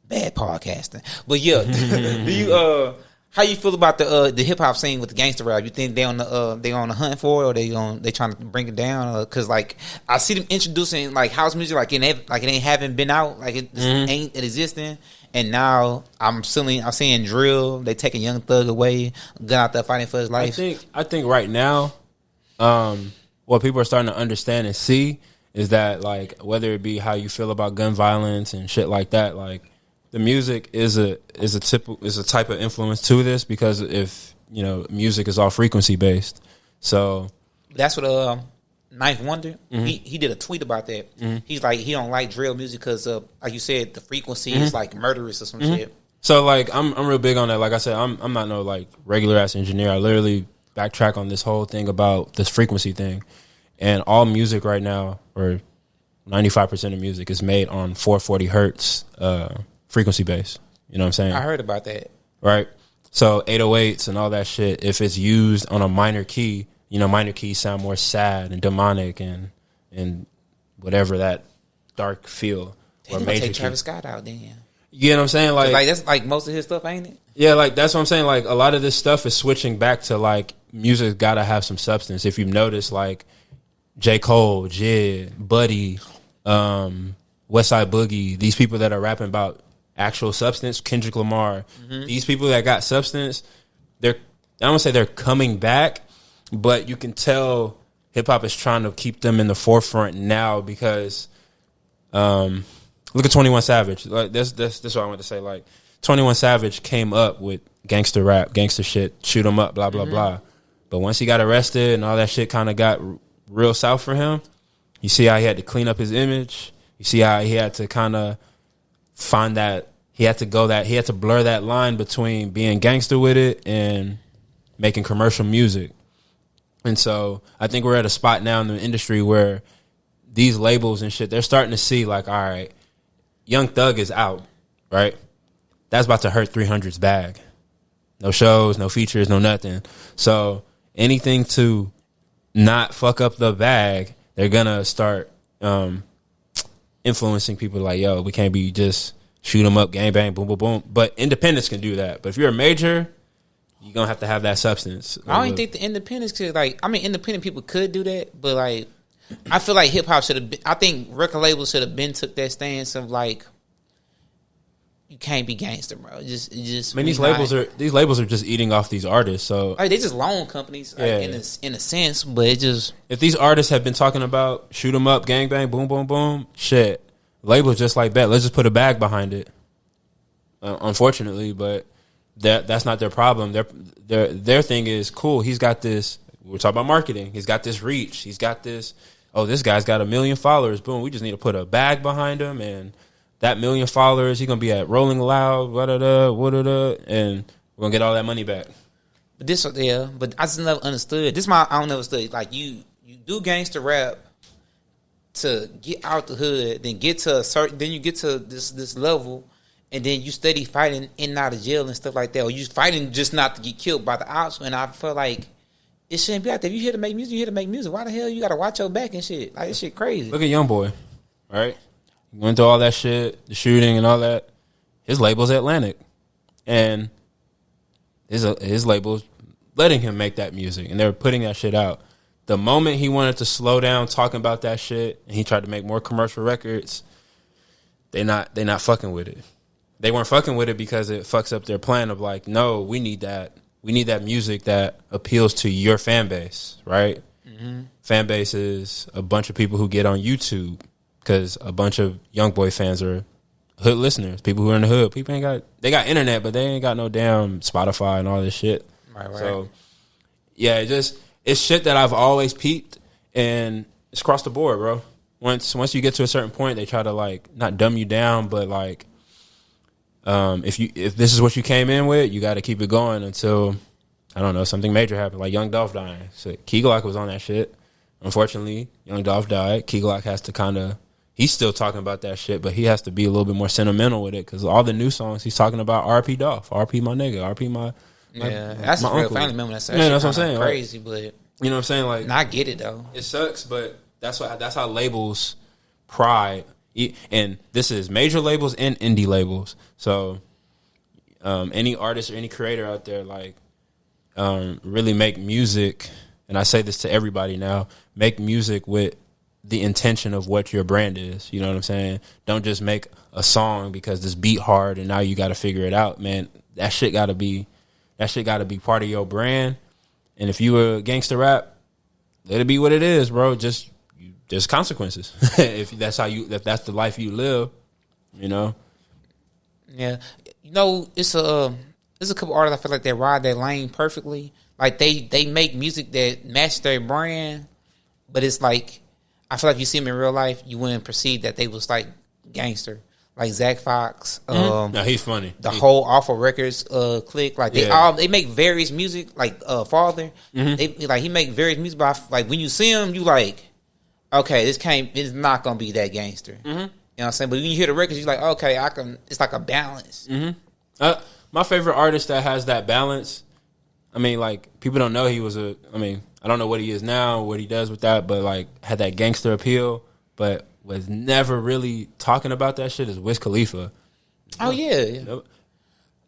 Bad podcasting, but yeah. Do you how you feel about the hip hop scene with the gangster rap? You think they on the hunt for it, or they trying to bring it down? Because like I see them introducing like house music like it ain't haven't been out, like it ain't existing. And now I'm seeing drill. They taking Young Thug away, gun out there fighting for his life. I think right now, what people are starting to understand and see is that like whether it be how you feel about gun violence and shit like that, like the music is a type of influence to this, because if you know music is all frequency based, so that's what Ninth Wonder he did a tweet about that. He's like he don't like drill music because like you said the frequency is like murderous or some shit. So like I'm real big on that. Like I said, I'm not no like regular ass engineer. I literally backtrack on this whole thing about this frequency thing, and all music right now, or 95% of music, is made on 440 hertz frequency base. You know what I'm saying? I heard about that. Right. So 808s and all that shit, if it's used on a minor key, you know, minor keys sound more sad and demonic and whatever that dark feel. Or major take Travis Scott out then. You know what I'm saying? Like that's like most of his stuff, ain't it? Yeah, like that's what I'm saying. Like a lot of this stuff is switching back to like music gotta have some substance. If you've noticed, like J. Cole, Jid, Buddy, Westside Boogie, these people that are rapping about actual substance, Kendrick Lamar, these people that got substance, I don't want to say they're coming back, but you can tell hip hop is trying to keep them in the forefront now because look at 21 Savage. Like that's what I want to say. Like 21 Savage came up with gangster rap, gangster shit, shoot 'em up, blah blah blah. But once he got arrested and all that shit kind of got real south for him, you see how he had to clean up his image. You see how he had to kind of find that he had to blur that line between being gangster with it and making commercial music. And so I think we're at a spot now in the industry where these labels and shit, they're starting to see like, all right, Young Thug is out, right? That's about to hurt 300's bag. No shows, no features, no nothing. So anything to not fuck up the bag, they're gonna start influencing people like, yo, we can't be just shoot 'em up, gang bang, boom, boom, boom. But independents can do that. But if you're a major, you're going to have that substance. I don't even think the independents could, like, I mean, independent people could do that, but, like, I feel like hip-hop should have been, I think record labels should have been took that stance of, like, you can't be gangster, bro. Just. I mean, these labels are just eating off these artists. So like, they just loan companies, like, in a sense, but it just. If these artists have been talking about shoot 'em up, gang bang, boom, boom, boom, shit. Labels just like that. Let's just put a bag behind it. Unfortunately, but that's not their problem. Their thing is cool. He's got this. We're talking about marketing. He's got this reach. He's got this. Oh, this guy's got 1 million followers. Boom. We just need to put a bag behind him, and that 1 million followers, he's gonna be at Rolling Loud, and we're gonna get all that money back. But but I just never understood. I don't understand. Like you do gangster rap to get out the hood, then get to then you get to this level, and then you steady fighting in and out of jail and stuff like that, or you fighting just not to get killed by the ops. And I feel like it shouldn't be out there. If you here to make music, you here to make music. Why the hell you gotta watch your back and shit? Like this shit crazy. Look at YoungBoy, right? He went through all that shit, the shooting and all that. His label's Atlantic, and his label's letting him make that music, and they're putting that shit out. The moment he wanted to slow down talking about that shit and he tried to make more commercial records, they not fucking with it. They weren't fucking with it because it fucks up their plan of like, no, we need that. We need that music that appeals to your fan base, right? Mm-hmm. Fan base is a bunch of people who get on YouTube because a bunch of YoungBoy fans are hood listeners, people who are in the hood. People they got internet, but they ain't got no damn Spotify and all this shit. Right. So, yeah, it's shit that I've always peeped, and it's across the board, bro. once you get to a certain point, they try to like not dumb you down, but like if this is what you came in with, you got to keep it going until I don't know something major happened, like Young Dolph dying. So Key Glock was on that shit. Unfortunately, Young Dolph died. Key Glock has to kind of. He's still talking about that shit, but he has to be a little bit more sentimental with it because all the new songs he's talking about RP Dolph, RP my nigga, RP my that's my a real uncle. family member. That's what I'm saying. Crazy, like, but you know what I'm saying. Like, I get it though. It sucks, but that's how labels pride, and this is major labels and indie labels. So, any artist or any creator out there, like, really make music, and I say this to everybody now: make music with the intention of what your brand is. You know what I'm saying? Don't just make a song because this beat hard and now you got to figure it out, man. That shit got to be part of your brand. And if you a gangster rap, let it be what it is, bro. Just consequences. If that's the life you live, you know. Yeah, you know, it's a couple artists I feel like they ride that lane perfectly. Like they make music that match their brand, but it's like I feel like you see them in real life, you wouldn't perceive that they was like gangster, like Zach Fox. No, he's funny. The whole Awful Records clique, like they make various music, like Father. They he make various music, but like when you see him, you like, okay, it's not gonna be that gangster. You know what I'm saying? But when you hear the records, you're like, okay, it's like a balance. My favorite artist that has that balance. I mean, like people don't know he was I don't know what he is now, what he does with that, but like had that gangster appeal, but was never really talking about that shit is Wiz Khalifa. Oh yeah. You know?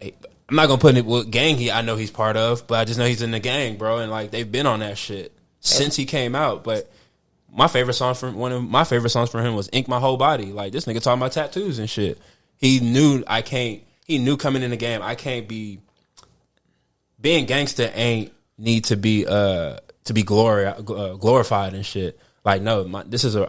I'm not gonna put it what gang I know he's part of, but I just know he's in the gang, bro, and like they've been on that shit since he came out. But one of my favorite songs from him was "Ink My Whole Body." Like this nigga talking about tattoos and shit. He knew coming in the game, I can't be being gangster ain't need to be glorified and shit. Like, no,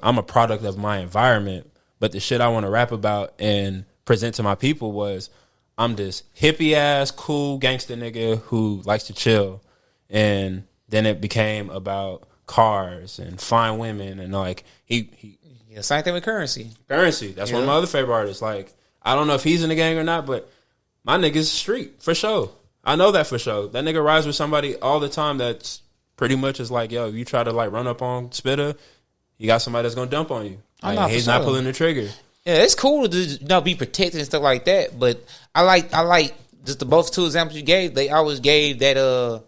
I'm a product of my environment, but the shit I want to rap about and present to my people was I'm this hippie ass cool gangster nigga who likes to chill, and then it became about cars and fine women and like same thing with Currency. That's one of my other favorite artists. Like I don't know if he's in the gang or not, but my nigga's street for sure. I know that for sure. That nigga rides with somebody all the time that's pretty much is like, yo, if you try to like run up on Spitter, you got somebody that's gonna dump on you. Like, he's not pulling the trigger. Yeah, it's cool to be protected and stuff like that. But I like just the both two examples you gave. They always gave that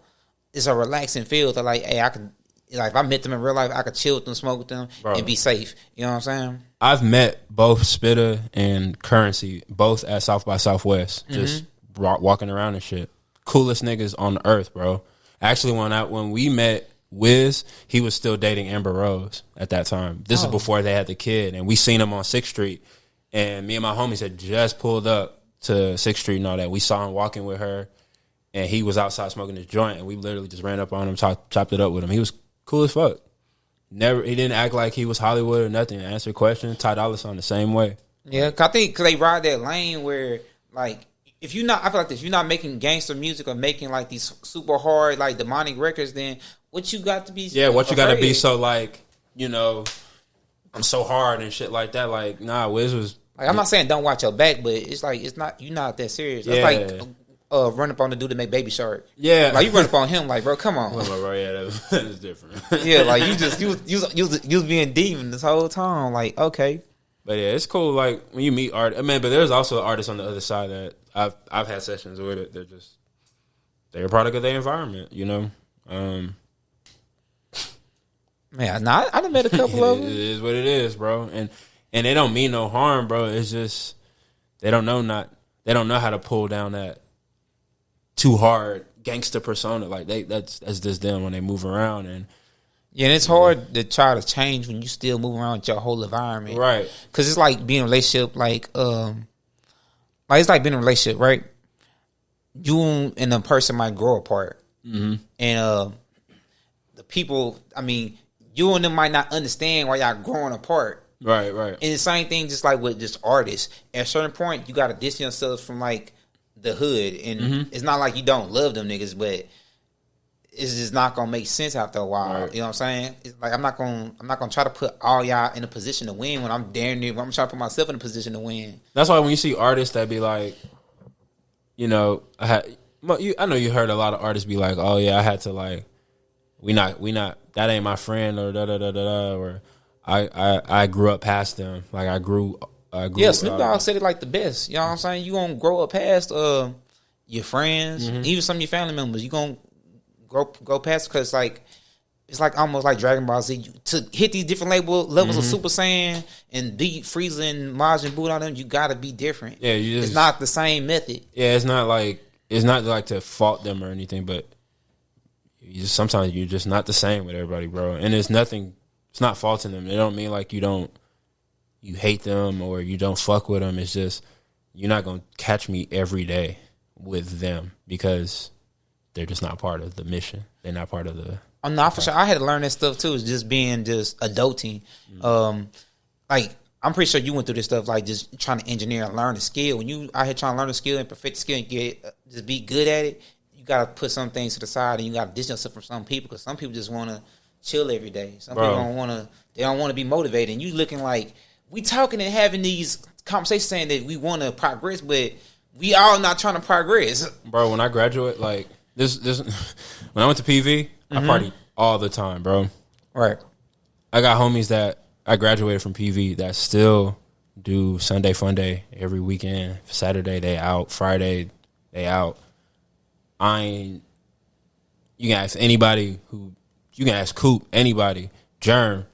it's a relaxing feel to like, hey, I could like if I met them in real life, I could chill with them, smoke with them, and be safe. You know what I'm saying? I've met both Spitter and Currency both at South by Southwest, just walking around and shit. Coolest niggas on the earth, bro. Actually, when we met Wiz, he was still dating Amber Rose at that time. This is before they had the kid, and we seen him on 6th Street. And me and my homies had just pulled up to 6th Street and all that. We saw him walking with her, and he was outside smoking his joint, and we literally just ran up on him, chopped it up with him. He was cool as fuck. He didn't act like he was Hollywood or nothing. Answered questions. Ty Dolla $ign the same way. Yeah, I think they ride that lane where like. I feel like this. You're not making gangster music or making like these super hard like demonic records. Then what you got to be? Yeah, what you got to be so like I'm so hard and shit like that. Like nah, Wiz was. Like, I'm not saying don't watch your back, but it's like you're not that serious. It's like run up on the dude that make Baby Shark. Yeah, like you run up on him, like bro, come on. Bro, yeah, that was different. Yeah, like you was being demon this whole time. Like okay. But yeah, it's cool. Like when you meet art, but there's also artists on the other side that I've had sessions with it. They're a product of their environment, you know. Man, I done met a couple of them. It is what it is, bro. And they don't mean no harm, bro. It's just they don't know how to pull down that too hard gangster persona. Like that's just them when they move around and. Yeah, and it's hard to try to change when you still move around with your whole environment, right? Because it's like being in a relationship, like it's like being in a relationship, right? You and the person might grow apart, and the people, I mean, you and them might not understand why y'all growing apart, right? And the same thing, just like with just artists. At a certain point, you got to distance yourself from like the hood, and it's not like you don't love them niggas, but it's just not gonna make sense after a while. Right. You know what I'm saying? It's like I'm not gonna try to put all y'all in a position to win when I'm damn near. I'm trying to put myself in a position to win. That's why when you see artists that be like, you know, I know you heard a lot of artists be like, oh yeah, I had to like, we not that ain't my friend or da da da da da, or I grew up past them. Like I grew yeah, Snoop Dogg said it like the best. You know what I'm saying? You gonna grow up past your friends, even some of your family members. You gonna go past, because like it's like almost like Dragon Ball Z. To hit these different levels of Super Saiyan and beat Frieza and Majin Buu on them, you gotta be different. Yeah, it's not the same method. Yeah, it's not like to fault them or anything, but sometimes you're just not the same with everybody, bro. And it's not faulting them. It don't mean like you hate them or you don't fuck with them. It's just you're not gonna catch me every day with them because they're just not part of the mission. They're not part of the. I'm not for sure. I had to learn that stuff too. It's just being adulting. Like I'm pretty sure you went through this stuff, like just trying to engineer and learn the skill. When you out here trying to learn the skill and perfect the skill and just be good at it, you gotta put some things to the side and you gotta distance yourself from some people, because some people just want to chill every day. Some people don't want to. They don't want to be motivated. And you looking like we talking and having these conversations saying that we want to progress, but we all not trying to progress. Bro, when I graduate, like this when I went to PV, I partied all the time, bro. Right. I got homies that I graduated from PV that still do Sunday fun day every weekend. Saturday they out, Friday they out. You can ask anybody you can ask Coop, anybody, Germ.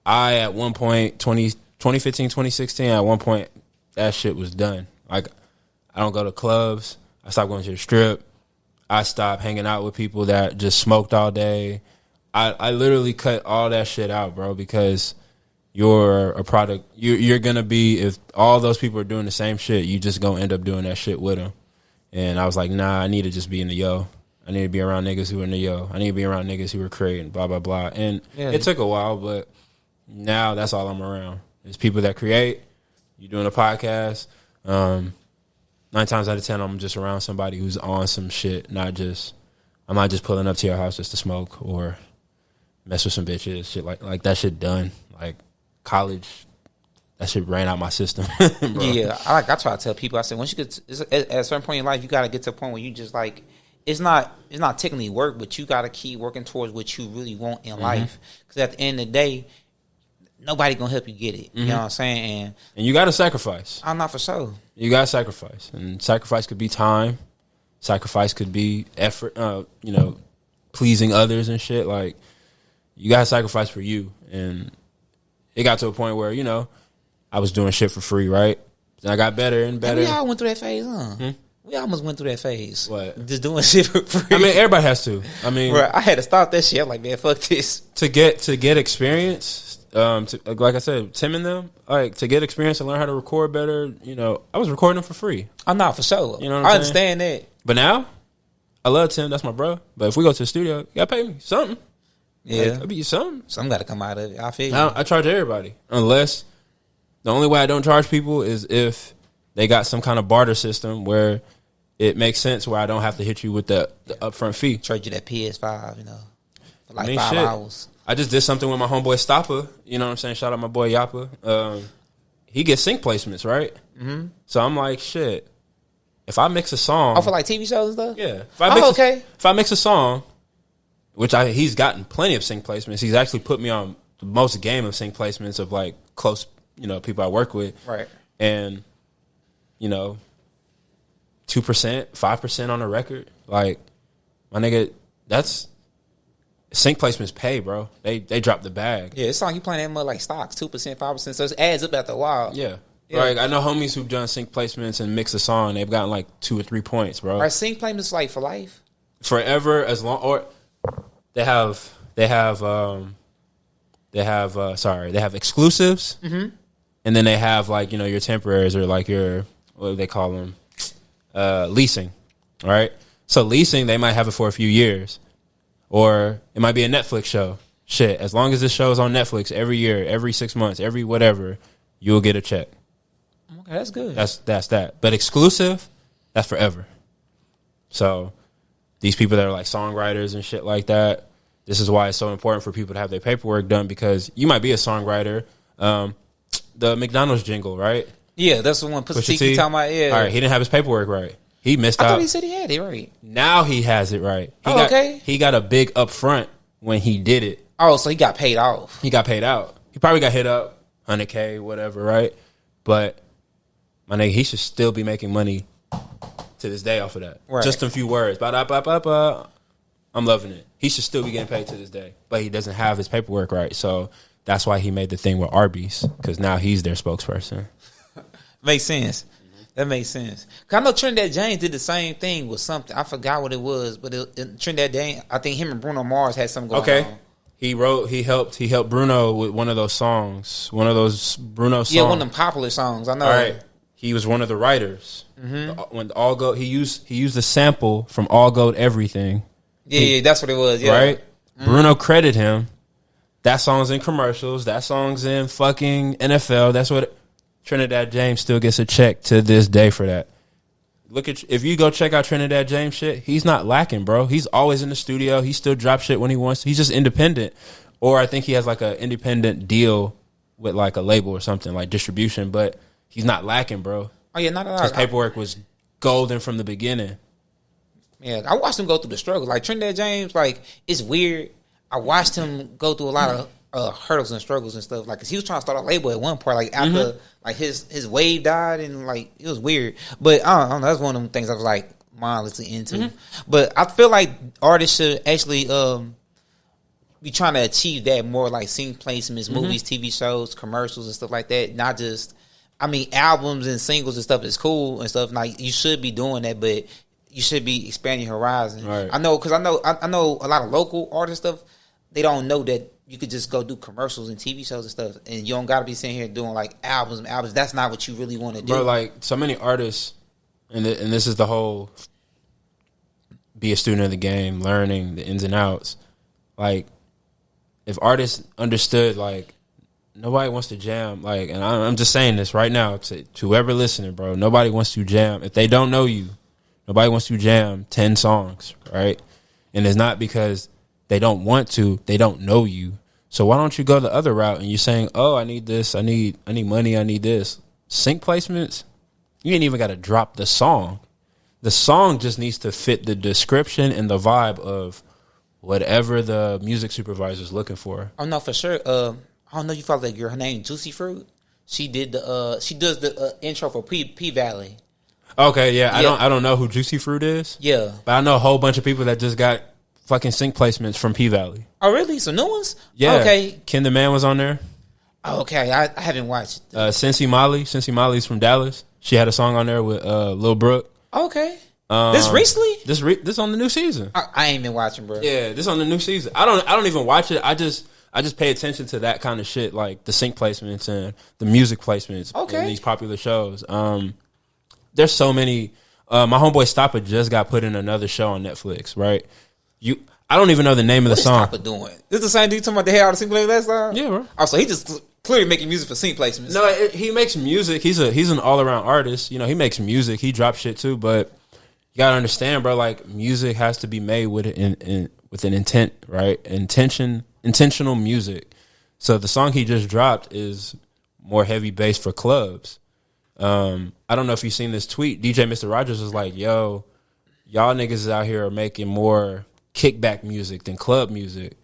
I at one point 2015, 2016, at one point that shit was done. Like I don't go to clubs. I stopped going to the strip. I stopped hanging out with people that just smoked all day. I literally cut all that shit out, bro, because you're a product. You're going to be, if all those people are doing the same shit, you just going to end up doing that shit with them. And I was like, nah, I need to just be in the yo. I need to be around niggas who are in the yo. I need to be around niggas who are creating, blah, blah, blah. And it took a while, but now that's all I'm around. It's people that create. You're doing a podcast. 9 times out of 10, I'm just around somebody who's on some shit. I'm not just pulling up to your house just to smoke or mess with some bitches. Shit like that shit done. Like college, that shit ran out my system. Yeah, I try to tell people. I said once you get at a certain point in life, you got to get to a point where you just like it's not technically work, but you got to keep working towards what you really want in life. Because at the end of the day, nobody gonna help you get it. You know what I'm saying? And you got to sacrifice. I'm not for sure. You got to sacrifice, and sacrifice could be time. Sacrifice could be effort. Pleasing others and shit. Like you got to sacrifice for you. And it got to a point where I was doing shit for free, right? And I got better and better. And we all went through that phase, huh? We almost went through that phase. What? Just doing shit for free. I mean, everybody has to. I mean, bro, I had to stop that shit. I'm like, man, fuck this. To get experience. Like I said, Tim and them, like to get experience and learn how to record better. I was recording them for free. I'm not for sure. You know, I understand that. But now, I love Tim. That's my bro. But if we go to the studio, you gotta pay me something. Yeah, I'll be you something. Something got to come out of it. I feel you. I charge everybody, unless the only way I don't charge people is if they got some kind of barter system where it makes sense, where I don't have to hit you with the upfront fee. Trade you that PS5, for like 5 hours. I just did something with my homeboy Stopper. You know what I'm saying? Shout out my boy Yappa. He gets sync placements, right? Mm-hmm. So I'm like, shit. If I mix a song, for like TV shows and stuff. Yeah. If I mix a song, which he's gotten plenty of sync placements. He's actually put me on the most game of sync placements of like close, people I work with. Right. And 2%, 5% on a record. Like, my nigga, that's sync placements pay, bro. They drop the bag. Yeah, it's song you playing that much like stocks, 2%, 5%. So it adds up after a while. Yeah. Like, I know homies who've done sync placements and mixed a song. They've gotten like 2 or 3 points, bro. Are sync placements like for life? Forever, as long, or they have exclusives, and then they have like your temporaries or like your, what do they call them, leasing, right? So leasing, they might have it for a few years, or it might be a Netflix show. Shit, as long as this show is on Netflix every year, every 6 months, every whatever, you'll get a check. Okay, that's good. That's that. But exclusive, that's forever. So these people that are like songwriters and shit like that. This is why it's so important for people to have their paperwork done, because you might be a songwriter. The McDonald's jingle, right? Yeah, that's the one. Pusha T talking about. Yeah. All right, he didn't have his paperwork right. He missed out. I thought he said he had it right. Now he has it right. Okay. He got a big upfront when he did it. Oh, so he got paid off. He got paid out. He probably got hit up, 100K, whatever, right? But my nigga, he should still be making money to this day off of that. Right. Just a few words. Ba-da-ba-ba-ba. I'm loving it. He should still be getting paid to this day, but he doesn't have his paperwork right. So that's why he made the thing with Arby's, because now he's their spokesperson. Makes sense. That makes sense. Cause I know Trinidad James did the same thing with something. I forgot what it was, but Trinidad James, I think him and Bruno Mars had something going on. He helped Bruno with one of those songs. One of those Bruno songs. Yeah, one of them popular songs. I know. All right. He was one of the writers. When All Gold, he used a sample from All Gold Everything. Yeah, that's what it was. Yeah. Right? Bruno credited him. That song's in commercials. That song's in fucking NFL. That's what Trinidad James still gets a check to this day for that. If you go check out Trinidad James shit, he's not lacking, bro. He's always in the studio. He still drops shit when he wants to. He's just independent. Or I think he has like an independent deal with like a label or something, like distribution, but he's not lacking, bro. Oh yeah, not at all. His paperwork was golden from the beginning. Yeah, I watched him go through the struggle. Like Trinidad James, like it's weird. I watched him go through a lot of hurdles and struggles and stuff. Like, cause he was trying to start a label at one part. Like after like his wave died and like it was weird. But I don't know. That's one of them things I was like mindlessly into. But I feel like artists should actually be trying to achieve that more, like sync placements, movies, TV shows, commercials, and stuff like that. Not just, I mean, albums and singles and stuff is cool and stuff. Like you should be doing that, but you should be expanding your horizon. Right. I know, because I know a lot of local artist stuff. They don't know that you could just go do commercials and TV shows and stuff, and you don't got to be sitting here doing like albums and albums. That's not what you really want to do. Bro, like so many artists, and this is the whole be a student of the game, learning the ins and outs. Like, if artists understood, like, nobody wants to jam, like, and I'm just saying this right now to whoever listening, bro, nobody wants to jam. If they don't know you, nobody wants to jam 10 songs, right? And it's not because they don't want to, they don't know you. So why don't you go the other route and you're saying, oh, I need this, I need money, I need this. Sync placements, you ain't even got to drop the song. The song just needs to fit the description and the vibe of whatever the music supervisor is looking for. Oh no, for sure. I don't know if you follow that girl. Her name Juicy Fruit. She did she does the intro for P Valley. Okay, yeah. I don't know who Juicy Fruit is. Yeah, but I know a whole bunch of people that just got fucking sync placements from P Valley. Oh really? Some new ones? Yeah. Okay. Ken the Man was on there. Okay, I haven't watched. Cincy Molly's from Dallas. She had a song on there with Lil Brooke. Okay. This recently? This on the new season. I ain't been watching, bro. Yeah, this on the new season. I don't even watch it. I just pay attention to that kind of shit, like the sync placements and the music placements in these popular shows. There's so many. My homeboy Stoppa just got put in another show on Netflix, right? I don't even know the name of the song. What is Stoppa doing? This the same dude talking about the hair out of sync placements last time? Yeah, bro. Oh, so he just clearly making music for sync placements. No, he makes music. He's an all around artist. You know, he makes music. He drops shit too, but you gotta understand, bro. Like, music has to be made with an intent, right? Intentional music. So the song he just dropped is more heavy bass for clubs. I don't know if you've seen this tweet. DJ Mr. Rogers was like, "Yo, y'all niggas out here are making more kickback music than club music.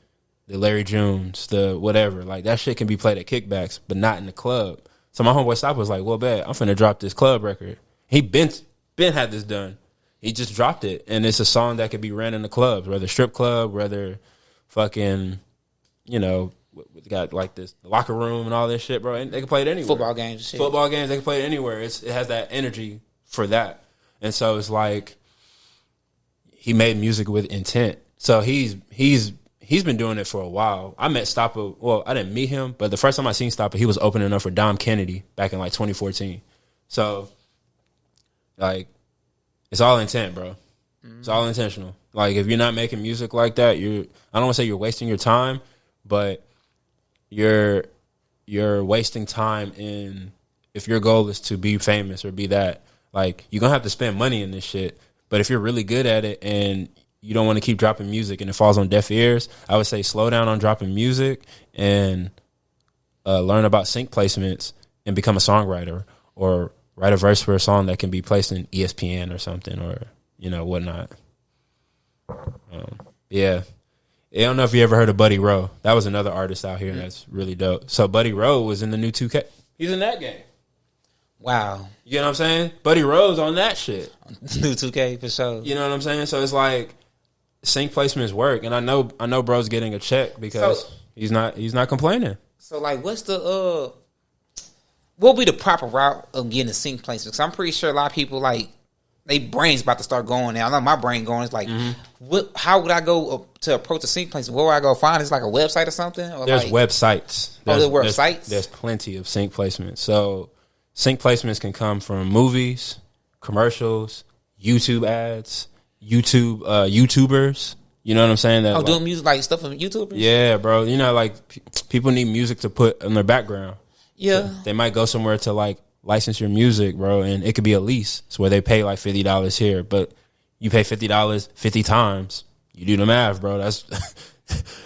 The Larry Jones, the whatever. Like, that shit can be played at kickbacks, but not in the club." So my homeboy Stop was like, "Well, bet I'm finna drop this club record." He been had this done. He just dropped it, and it's a song that could be ran in the clubs, whether strip club, whether fucking, you know, got like this locker room and all this shit, bro. And they can play it anywhere. Football games, shit. Football games, they can play it anywhere. It has that energy for that, and so it's like he made music with intent. So he's been doing it for a while. I met Stoppa. Well, I didn't meet him, but the first time I seen Stoppa, he was opening up for Dom Kennedy back in like 2014. So, like, it's all intent, bro. It's all intentional. Like, if you're not making music like that, I don't want to say you're wasting your time, but you're wasting time if your goal is to be famous or be that, like, you're going to have to spend money in this shit. But if you're really good at it and you don't want to keep dropping music and it falls on deaf ears, I would say slow down on dropping music and learn about sync placements and become a songwriter, or write a verse for a song that can be placed in ESPN or something, or whatnot. Yeah. I don't know if you ever heard of Buddy Rowe. That was another artist out here that's really dope. So Buddy Rowe was in the new 2K. He's in that game. Wow. You know what I'm saying? Buddy Rowe's on that shit. New 2K for sure. You know what I'm saying? So it's like sync placements work, and I know bro's getting a check because he's not complaining. So like, what's the what would be the proper route of getting a sync placement? Because I'm pretty sure a lot of people, like, they brains about to start going now. I know my brain going. It's like, how would I go to approach a sync placement? Where would I go find? It's like a website or something? Or there's websites. There were sites? There's plenty of sync placements. So sync placements can come from movies, commercials, YouTube ads, YouTubers. You know what I'm saying? That, doing music, like stuff from YouTubers? Yeah, bro. Like, people need music to put in their background. Yeah. So they might go somewhere to, like, license your music, bro, and it could be a lease. It's where they pay like $50 here, but you pay $50 50 times. You do the math, bro. That's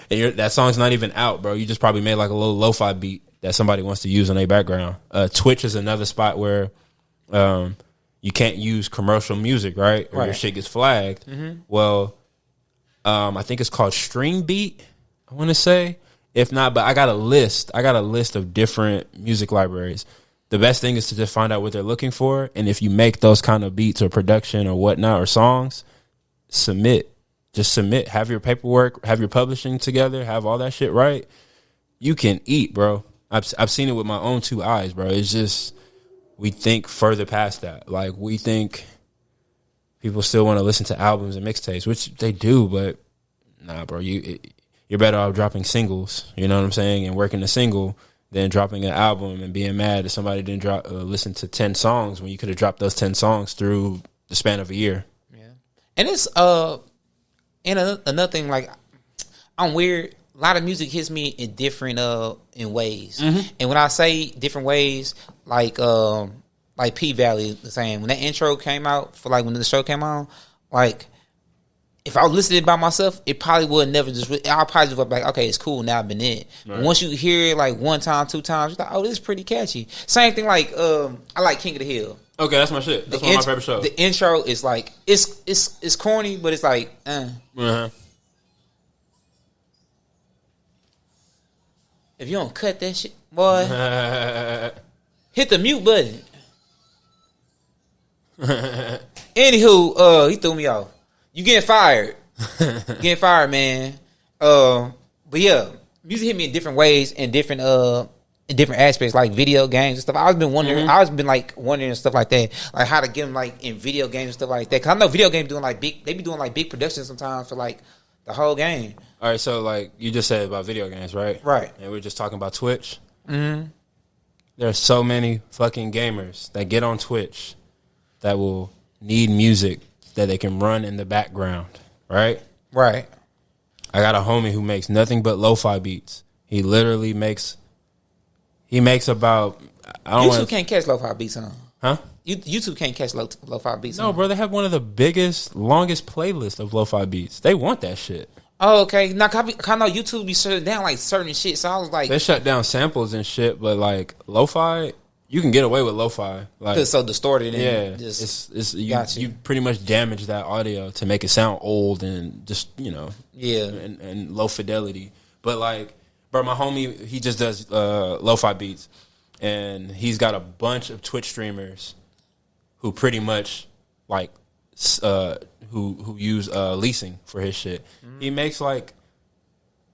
and that song's not even out, bro. You just probably made like a little lo-fi beat that somebody wants to use on their background. Twitch is another spot where you can't use commercial music, right? Or your shit gets flagged. Mm-hmm. Well, I think it's called Stream Beat, I want to say. If not, but I got a list of different music libraries. The best thing is to just find out what they're looking for, and if you make those kind of beats or production or whatnot or songs, submit. Just submit. Have your paperwork, have your publishing together, have all that shit right. You can eat, bro. I've seen it with my own two eyes, bro. It's just, we think further past that. Like, we think people still want to listen to albums and mixtapes, which they do, but nah, bro. You're better off dropping singles, you know what I'm saying, and working a single than dropping an album and being mad that somebody didn't listen to 10 songs when you could have dropped those 10 songs through the span of a year. Yeah. And it's another thing, like, I'm weird. A lot of music hits me in different in ways. Mm-hmm. And when I say different ways, like P Valley the same. When that intro came out for, like, when the show came on, like, if I was listening by myself, it probably would never just. I'll probably just be like, okay, it's cool. Now I've been in. Right. Once you hear it like one time, two times, you're like, oh, this is pretty catchy. Same thing, like, I like King of the Hill. Okay, that's my shit. That's one of my favorite shows. The intro is like, it's corny, but it's like, Uh-huh. If you don't cut that shit, boy, hit the mute button. Anywho, he threw me off. You getting fired. Getting fired, man. But yeah, music hit me in different ways and different aspects, like video games and stuff. I always been wondering. Mm-hmm. I always been like wondering stuff like that, like how to get them like in video games and stuff like that. Cause I know video games doing like big. They be doing like big productions sometimes for like the whole game. All right, so like you just said about video games, right? Right. And we're just talking about Twitch. Mm-hmm. There are so many fucking gamers that get on Twitch that will need music that they can run in the background, right? Right. I got a homie who makes nothing but lo-fi beats. He literally makes about, YouTube can't catch lo-fi beats, huh? YouTube can't catch lo-fi beats. No, bro, they have one of the biggest, longest playlists of lo-fi beats. They want that shit. Oh, okay. Now, I know YouTube be shutting down like certain shit, so I was like, they shut down samples and shit, but like lo-fi, you can get away with lo-fi, like it's so distorted. And yeah, it's you pretty much damage that audio to make it sound old and just and low fidelity. But like, bro, my homie, he just does lo-fi beats, and he's got a bunch of Twitch streamers who pretty much like who use leasing for his shit. Mm-hmm. He makes like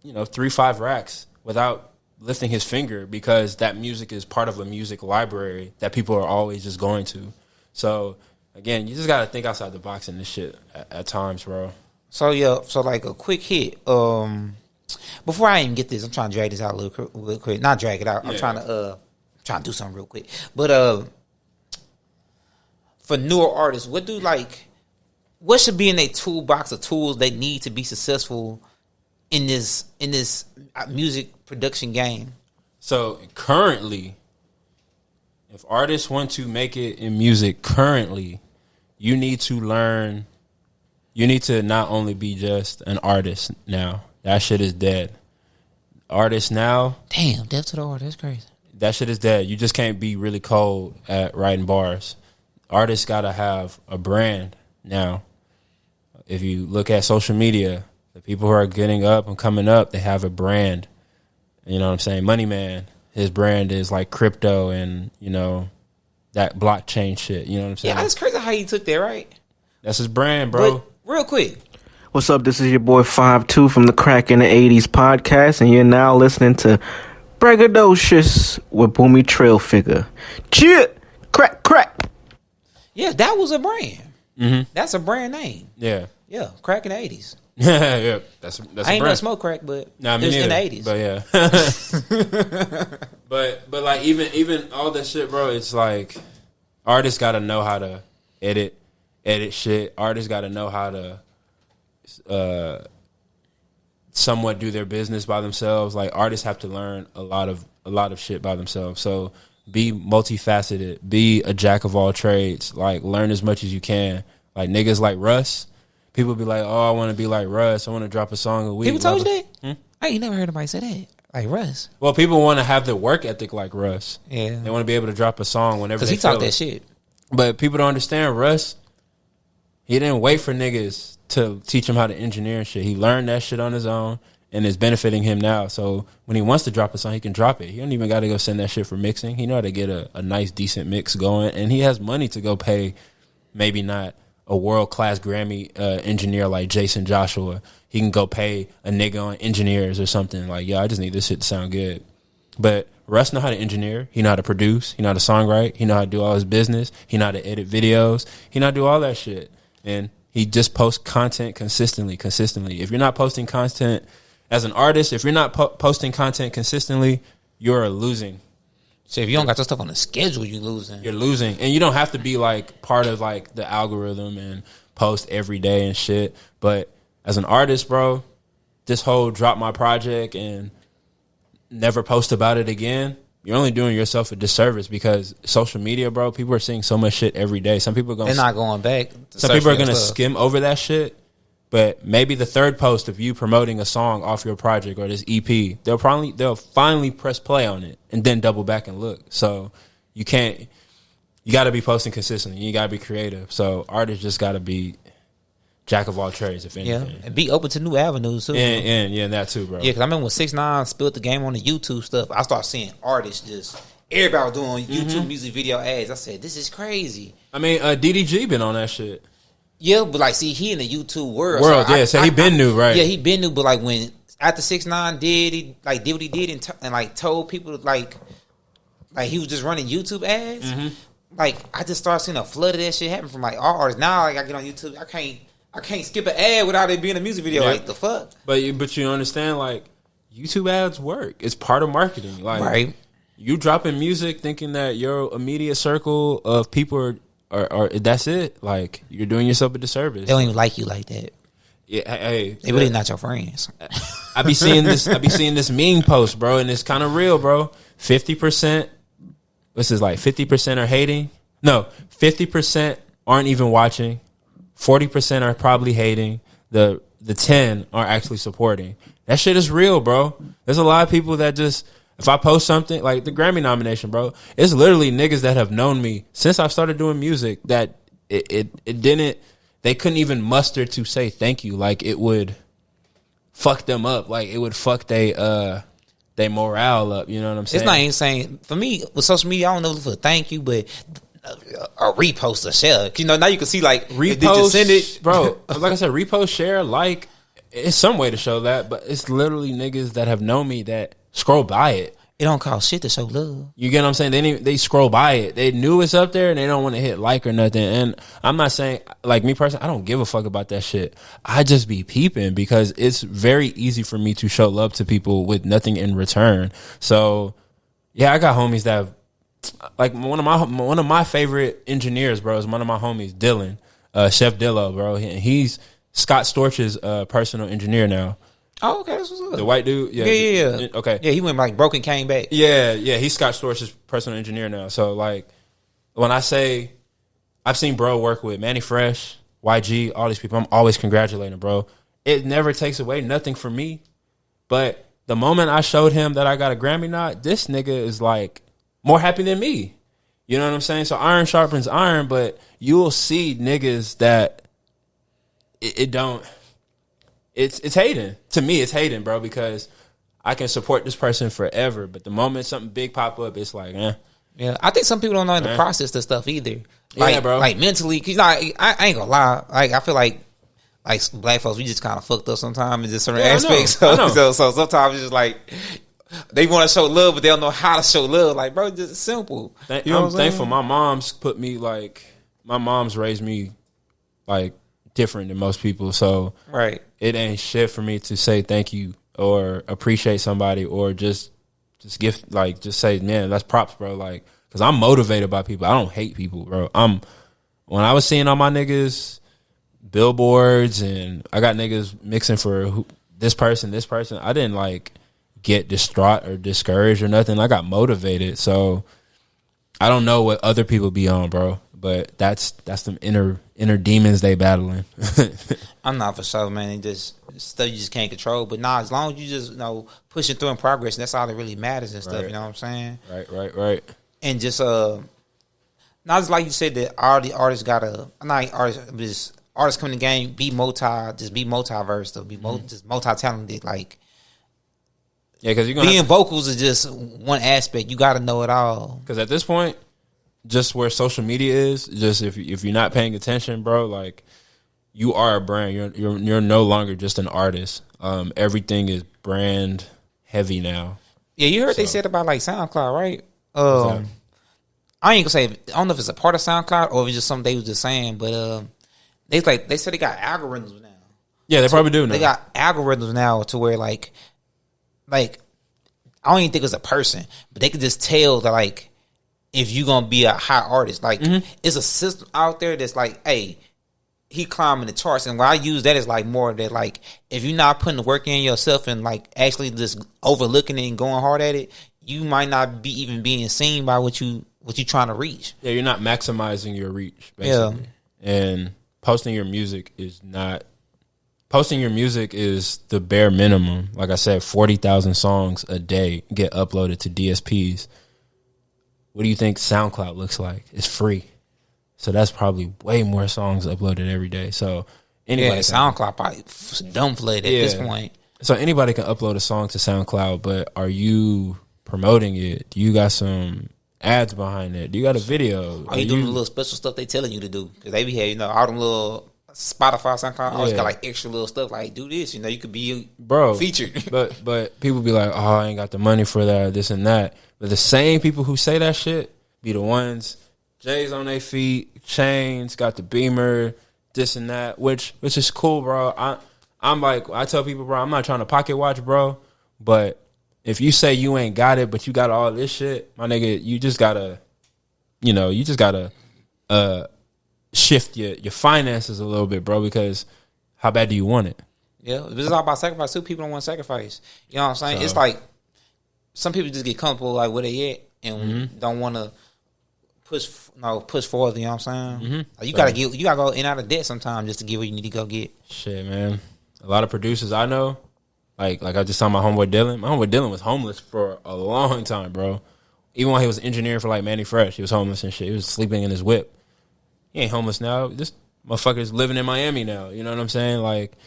3-5 racks without lifting his finger because that music is part of a music library that people are always just going to. So again, you just gotta think outside the box in this shit at times, bro. So yeah, so like a quick hit. Before I even get this, I'm trying to drag this out a little quick. Not drag it out. Yeah. I'm trying to do something real quick. But for newer artists, what should be in their toolbox of tools they need to be successful in this music production game? So currently, if artists want to make it in music currently, you need to learn you need to not only be just an artist now. That shit is dead. Artists now. Damn, death to the art. That's crazy. That shit is dead. You just can't be really cold at writing bars. Artists got to have a brand now. If you look at social media, the people who are getting up and coming up, they have a brand. You know what I'm saying? Money Man, his brand is like crypto and, you know, that blockchain shit. You know what I'm saying? Yeah, that's crazy how he took that, right? That's his brand, bro. But real quick. What's up? This is your boy 5'2" from the Crack in the 80s podcast, and you're now listening to Braggadocious with Boomy Trail Figure. Cheer! Crack, crack! Yeah, that was a brand. Mm-hmm. That's a brand name. Yeah. Yeah, crack in the 80s. Yeah, that's I ain't never smoked crack, but nah, it was in the 80s. But yeah. but like even all that shit, bro, it's like artists got to know how to edit shit. Artists got to know how to somewhat do their business by themselves. Like artists have to learn a lot of shit by themselves. So be multifaceted, be a jack of all trades. Like learn as much as you can. Like niggas like Russ, people be like, "Oh, I want to be like Russ. I want to drop a song a week." People told you that? I ain't never heard anybody say that. Like Russ. Well, people want to have the work ethic like Russ. Yeah, they want to be able to drop a song whenever because they he talk feel that shit. But people don't understand Russ. He didn't wait for niggas to teach him how to engineer and shit. He learned that shit on his own, and it's benefiting him now. So when he wants to drop a song, he can drop it. He don't even got to go send that shit for mixing. He know how to get a nice, decent mix going, and he has money to go pay maybe not a world-class Grammy engineer like Jason Joshua. He can go pay a nigga on engineers or something. Like, yo, I just need this shit to sound good. But Russ know how to engineer. He know how to produce. He know how to songwrite. He know how to do all his business. He know how to edit videos. He know how to do all that shit. And he just posts content consistently. If you're not posting content as an artist, if you're not posting content consistently, you're losing. So if you don't got your stuff on the schedule, you're losing. You're losing. And you don't have to be like part of like the algorithm and post every day and shit. But as an artist, bro, this whole drop my project and never post about it again, you're only doing yourself a disservice because social media, bro, people are seeing so much shit every day. Some people are going. They're not going back. Some people are going to skim over that shit. But maybe the third post of you promoting a song off your project or this EP, they'll finally press play on it and then double back and look. So you got to be posting consistently. You got to be creative. So artists just got to be jack of all trades, if anything. Yeah, and be open to new avenues too. And that too, bro. Yeah, because I remember when 6ix9ine spilled the game on the YouTube stuff, I started seeing artists just everybody was doing YouTube music video ads. I said, this is crazy. I mean, DDG been on that shit. Yeah, but like, see, he in the YouTube world. So he been new, right? Yeah, he been new, but like when after 6ix9ine did what he did and like told people like he was just running YouTube ads. Like I just started seeing a flood of that shit happen from like all artists. Now like I get on YouTube, I can't skip an ad without it being a music video. Yeah. Like the fuck. But you understand, like YouTube ads work. It's part of marketing. Like right. You dropping music thinking that your immediate circle of people are that's it. Like you're doing yourself a disservice. They don't even like you like that. Yeah, hey, they really not your friends. I be seeing this meme post, bro, and it's kind of real, bro. 50%. This is like 50% are hating. No, 50% aren't even watching. 40% are probably hating. The 10 are actually supporting. That shit is real, bro. There's a lot of people that just, if I post something like the Grammy nomination, bro, it's literally niggas that have known me since I started doing music that it didn't, they couldn't even muster to say thank you. Like it would fuck them up. Like it would fuck they morale up. You know what I'm saying? It's not insane. For me, with social media, I don't know if it's a thank you, but a repost or share. You know, now you can see like repost, did you send it, bro. Like I said, repost, share, like it's some way to show that, but it's literally niggas that have known me that scroll by it. It don't cost shit to show love. You get what I'm saying? They scroll by it. They knew it's up there and they don't want to hit like or nothing. And I'm not saying, like me personally, I don't give a fuck about that shit. I just be peeping because it's very easy for me to show love to people with nothing in return. So yeah, I got homies that have, like one of my favorite engineers, bro, is one of my homies, Dylan, Chef Dillo, bro. He's Scott Storch's personal engineer now. Oh, okay, that's what's up. The white dude? Yeah. Okay. Yeah, he went like broke and came back. Yeah, he's Scott Storch's personal engineer now. So like when I say I've seen bro work with Manny Fresh, YG, all these people, I'm always congratulating, bro. It never takes away nothing from me. But the moment I showed him that I got a Grammy nod, this nigga is like more happy than me. You know what I'm saying? So iron sharpens iron, but you'll see niggas that it don't. It's hating. To me, it's hating, bro, because I can support this person forever. But the moment something big pop up, it's like, Yeah, I think some people don't know how to process this stuff either. Like, yeah, bro. Like mentally, cause I ain't gonna lie. Like I feel like black folks, we just kind of fucked up sometimes in just certain aspects. I know. So sometimes it's just like they want to show love, but they don't know how to show love. Like, bro, just simple. You know I'm thankful. My mom's my mom's raised me like different than most people. So right, it ain't shit for me to say thank you or appreciate somebody or just give just say, man, that's props, bro. Like, cause I'm motivated by people. I don't hate people, bro. When I was seeing all my niggas billboards and I got niggas mixing for this person, I didn't like get distraught or discouraged or nothing. I got motivated. So I don't know what other people be on, bro, but that's them inner demons they battling. I'm not for sure, man. It just stuff you just can't control. But nah, as long as you just pushing through and progressing, that's all that really matters and stuff. Right. You know what I'm saying? Right. And just not just like you said that all the artists gotta not artists, but just artists come in the game, be multiverse, though, just multi-talented. Like, yeah, because you're being vocals is just one aspect. You got to know it all. Because at this point, just where social media is, just if you're not paying attention, bro, like you are a brand. You're no longer just an artist. Everything is brand heavy now. Yeah, you heard they said about like SoundCloud, right? I ain't gonna say. I don't know if it's a part of SoundCloud or if it's just something they was just saying, but they said they got algorithms now. Yeah, they probably do now. They got algorithms now to where like I don't even think it's a person, but they can just tell that like if you gonna be a high artist, like it's a system out there that's like, hey, he climbing the charts, and what I use that is like more that like if you're not putting the work in yourself and like actually just overlooking it and going hard at it, you might not be even being seen by what you trying to reach. Yeah, you're not maximizing your reach, basically. Yeah. And posting your music is the bare minimum. Like I said, 40,000 songs a day get uploaded to DSPs. What do you think SoundCloud looks like? It's free. So that's probably way more songs uploaded every day. So anybody SoundCloud probably dumb flooded at this point. So anybody can upload a song to SoundCloud, but are you promoting it? Do you got some ads behind it? Do you got a video? Are you doing the little special stuff they telling you to do? Because they be having, all them little Spotify, SoundCloud, always got like extra little stuff like do this. You could be featured. but people be like, oh, I ain't got the money for that, this and that. But the same people who say that shit be the ones, J's on their feet, chains, got the Beamer, this and that, which is cool, bro. I'm like, I tell people, bro, I'm not trying to pocket watch, bro, but if you say you ain't got it, but you got all this shit, my nigga, you just gotta shift your finances a little bit, bro, because how bad do you want it? Yeah, this is all about sacrifice too. People don't want to sacrifice. You know what I'm saying? So, it's like some people just get comfortable like where they at and don't want to push forward. You know what I'm saying? Like, you gotta go in and out of debt sometimes just to get what you need to go get. Shit, man. A lot of producers I know, like I just saw my homeboy Dylan. My homeboy Dylan was homeless for a long time, bro. Even when he was engineering for like Manny Fresh, he was homeless and shit. He was sleeping in his whip. He ain't homeless now. This motherfucker's living in Miami now. You know what I'm saying? Like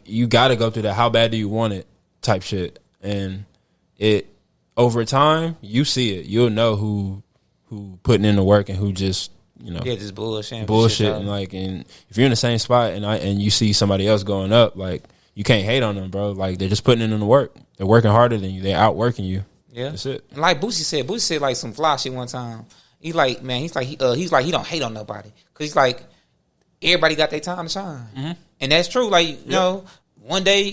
you got to go through that. How bad do you want it? Type shit. And it over time, you see it. You'll know who putting in the work and who just just bullshit. And if you're in the same spot and you see somebody else going up, like you can't hate on them, bro. Like they're just putting in the work. They're working harder than you. They're outworking you. Yeah, that's it. And like Boosie said like some fly shit one time. He's like, man, he don't hate on nobody because he's like, everybody got their time to shine, and that's true. Like one day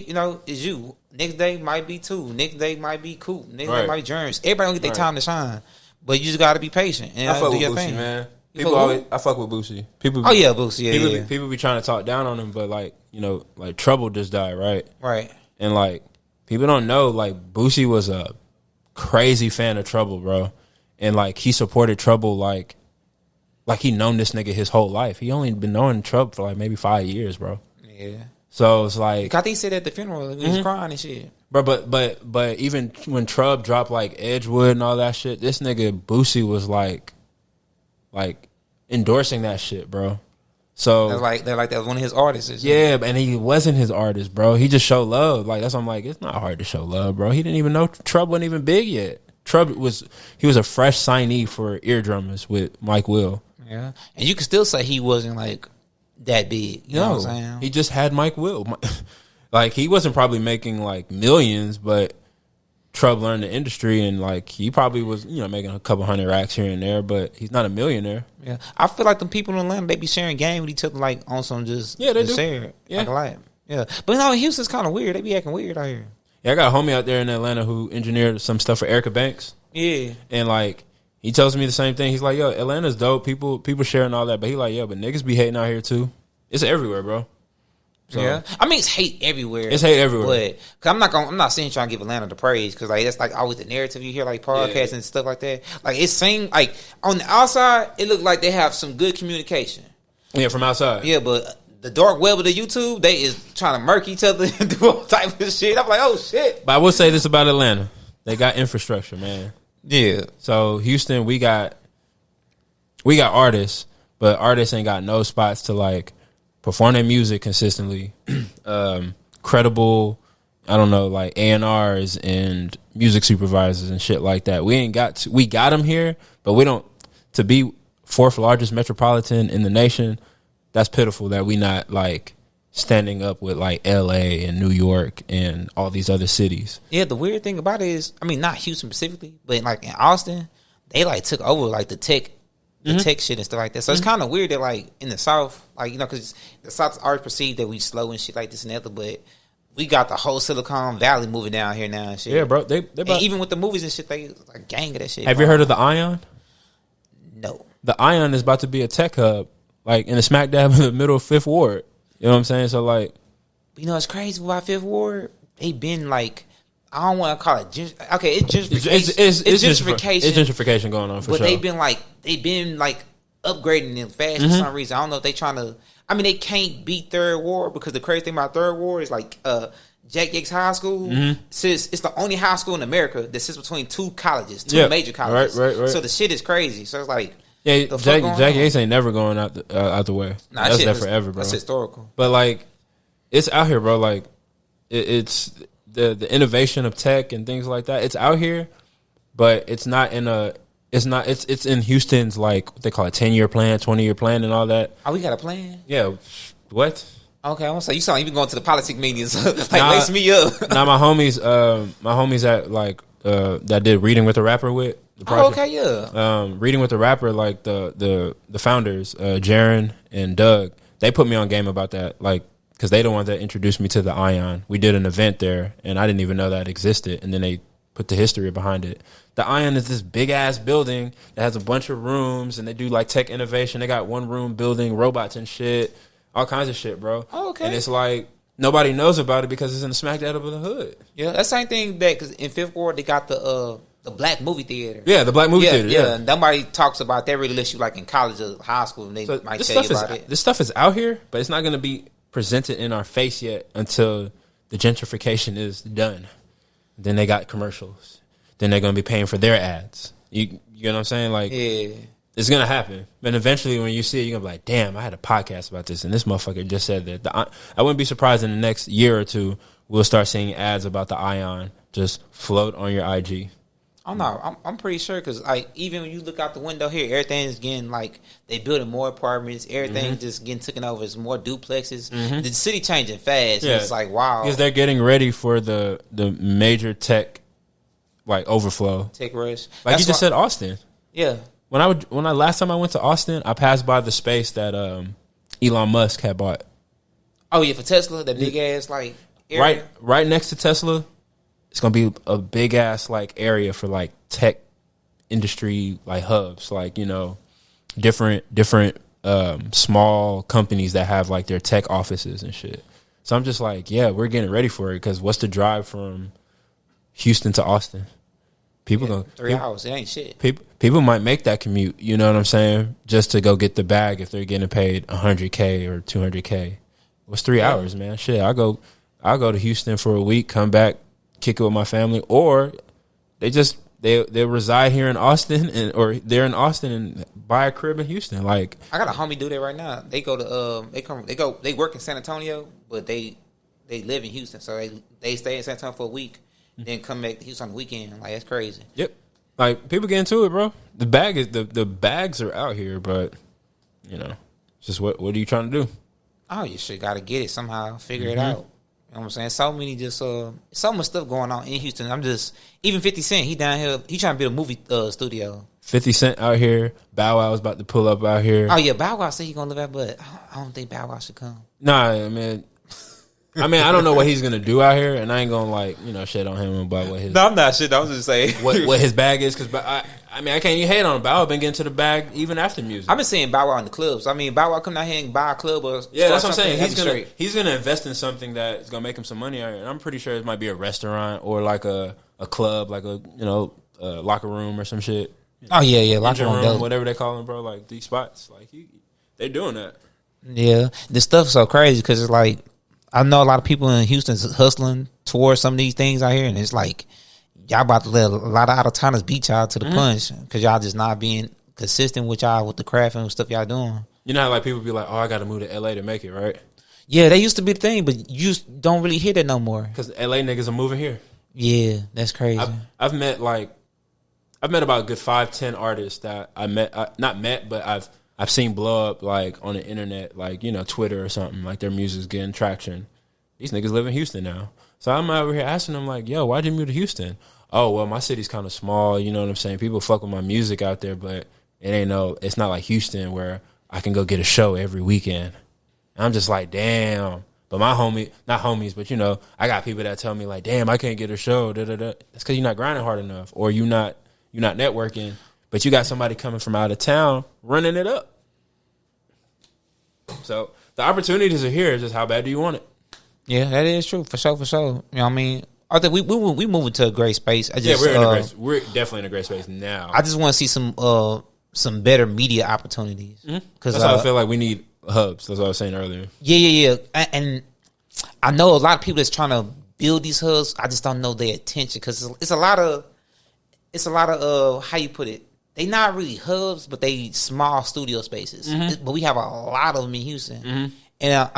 is you, next day might be two, next day might be cool, next day might be germs. Everybody don't get their time to shine, but you just got to be patient and I fuck do with your Boosie, thing, man. I fuck with Boosie. Boosie. People be trying to talk down on him, but like Trouble just died, right? Right. And like people don't know, like Boosie was a crazy fan of Trouble, bro. And like he supported Trouble like like he known this nigga his whole life. He only been knowing Trub for like maybe 5 years, bro. Yeah. So it's like I think he said at the funeral he was crying and shit. Bro, but even when Trub dropped like Edgewood and all that shit, this nigga Boosie was like endorsing that shit, bro. So that was one of his artists. Yeah, and he wasn't his artist, bro. He just showed love. Like that's why I'm like, it's not hard to show love, bro. He didn't even know Trub wasn't even big yet. Trub was a fresh signee for Eardrummers with Mike Will. Yeah, and you can still say he wasn't like that big. You know what I'm saying? He just had Mike Will. Like he wasn't probably making like millions, but Trub learned the industry and like he probably was, making a couple hundred racks here and there, but he's not a millionaire. Yeah, I feel like the people in Atlanta, they be sharing game with each other like on some just they do. Share it, yeah, like a lot. Yeah, but Houston's kind of weird. They be acting weird out here. Yeah, I got a homie out there in Atlanta who engineered some stuff for Erica Banks. Yeah, and like he tells me the same thing. He's like, "Yo, Atlanta's dope. People sharing all that," but he like, "Yo, but niggas be hating out here too. It's everywhere, bro." So, yeah, I mean it's hate everywhere. It's hate everywhere. But cause I'm not saying trying to give Atlanta the praise because like that's like always the narrative you hear like podcasts and stuff like that. Like it seems like on the outside it looked like they have some good communication. Yeah, from outside. Yeah, but the dark web of the YouTube, they is trying to murk each other and do all type of shit. I'm like, oh shit. But I will say this about Atlanta: they got infrastructure, man. Yeah. So Houston, we got artists, but artists ain't got no spots to like perform their music consistently. Credible, I don't know, like A&Rs and music supervisors and shit like that. We got them here, but we don't. To be fourth largest metropolitan in the nation, that's pitiful that we not like standing up with like LA and New York and all these other cities. Yeah, the weird thing about it is, I mean, not Houston specifically, but like in Austin, they like took over like the tech shit and stuff like that. So it's kind of weird that like in the South, like, because the South is always perceived that we slow and shit like this and that, but we got the whole Silicon Valley moving down here now and shit. Yeah, bro. They even with the movies and shit, they like gang of that shit. Have you heard of the Ion? No. The Ion is about to be a tech hub, like in the smack dab in the middle of Fifth Ward. You know what I'm saying? So like, it's crazy about Fifth Ward. They been like, I don't want to call it it's gentrification. It's gentrification. It's gentrification going on for sure. But they've been like upgrading it fast for some reason. I don't know if they trying to. I mean, they can't beat Third Ward because the crazy thing about Third Ward is like Jack Yates High School. It's the only high school in America that sits between two colleges, major colleges. Right. So the shit is crazy. So it's like, Jack Yates ain't never going out the way. Nah, that's there forever, bro. That's historical. But like, it's out here, bro. Like, it's the innovation of tech and things like that. It's out here, but it's not in a. It's not. It's in Houston's like what they call a 10-year plan, 20-year plan, and all that. Oh, we got a plan. Yeah. What? Okay, I want to say you sound like you been going to the politic meetings. Lace me up. Now my homies that like that did Reading with the Rapper with. Reading with the Rapper, like the founders, Jaron and Doug, they put me on game about that, like, because they the ones that introduced me to the Ion. We did an event there, and I didn't even know that existed, and then they put the history behind it. The Ion is this big ass building that has a bunch of rooms, and they do like tech innovation. They got one room building robots and shit, all kinds of shit, bro. Oh, okay. And it's like nobody knows about it because it's in the smack dab of the hood. Yeah, that's the same thing that because in Fifth Ward they got the Black Movie Theater. Yeah, the Black Movie Theater. Yeah, nobody talks about that really unless you like in college or high school, and they might tell you about it. This stuff is out here, but it's not going to be presented in our face yet until the gentrification is done. Then they got commercials. Then they're going to be paying for their ads. You know what I'm saying? Like, yeah, it's going to happen. And eventually when you see it, you're going to be like, damn, I had a podcast about this, and this motherfucker just said that. I wouldn't be surprised in the next year or two, we'll start seeing ads about the Ion just float on your IG. I'm pretty sure because like even when you look out the window here, everything's getting like they building more apartments. Everything's just getting taken over. It's more duplexes. The city changing fast. Yeah. It's like wow because they're getting ready for the major tech like overflow. Tech rush. Like that's you just said, Austin. Yeah. When I last time I went to Austin, I passed by the space that Elon Musk had bought. Oh yeah, for Tesla, that big ass like area. Right next to Tesla. It's gonna be a big ass like area for like tech industry like hubs, like different small companies that have like their tech offices and shit. So I'm just like, yeah, we're getting ready for it because what's the drive from Houston to Austin? People 3 hours. It ain't shit. People people might make that commute, you know what I'm saying, just to go get the bag if they're getting paid $100K or $200K. What's 3 hours, man? Shit, I'll go to Houston for a week, come back, kick it with my family, or they reside here in Austin or they're in Austin and buy a crib in Houston. Like, I got a homie do that right now. They go to they work in San Antonio, but they live in Houston, so they stay in San Antonio for a week, then come back to Houston on the weekend. Like, that's crazy. Yep. Like, people get into it, bro. The bags are out here, but you know, it's just what are you trying to do? Oh, you should got to get it somehow, figure it out. You know what I'm saying? So many so much stuff going on in Houston. Even 50 Cent, he down here, he trying to build a movie studio. 50 Cent out here. Bow Wow's about to pull up out here. Oh yeah, Bow Wow said he gonna live out, but I don't think Bow Wow should come. Nah, man. I don't know what he's gonna do out here, and I ain't gonna shit on him about what his. No, I'm not shit. I was just saying what his bag is, because I can't even hate on him. Bow Wow been getting to the bag even after music. I've been seeing Bow Wow in the clubs. Bow Wow come down here and buy a club or yeah, that's what I'm saying. He's gonna invest in something that's gonna make him some money out here, and I'm pretty sure it might be a restaurant or like a club, like a locker room or some shit. Oh yeah, locker room, whatever they call them, bro. Like these spots, like they're doing that. Yeah, this stuff's so crazy because it's like I know a lot of people in Houston's hustling towards some of these things out here, and it's like y'all about to let a lot of out-of-towners beat y'all to the punch because y'all just not being consistent with the craft and stuff y'all doing. You know how like people be like, oh, I got to move to LA to make it, right? Yeah, that used to be the thing, but you just don't really hear that no more. Because LA niggas are moving here. Yeah, that's crazy. I've met about a good 5-10 artists that I've seen blow up like on the internet, like, Twitter or something, like their music's getting traction. These niggas live in Houston now. So I'm over here asking them like, yo, why'd you move to Houston? Oh, well, my city's kind of small, you know what I'm saying? People fuck with my music out there, but it's not like Houston where I can go get a show every weekend. And I'm just like, damn. But my not homies, but I got people that tell me like, damn, I can't get a show. Da, da, da. It's because you're not grinding hard enough, or you're not networking, but you got somebody coming from out of town running it up. So the opportunities are here. It's just how bad do you want it? Yeah, that is true for sure. You know what I mean? I think we moving to a great space. We're definitely in a great space now. I just want to see some better media opportunities. Because I feel like we need hubs. That's what I was saying earlier. Yeah. And I know a lot of people that's trying to build these hubs. I just don't know their attention because it's a lot of how you put it. They not really hubs, but they small studio spaces. But we have a lot of them in Houston, and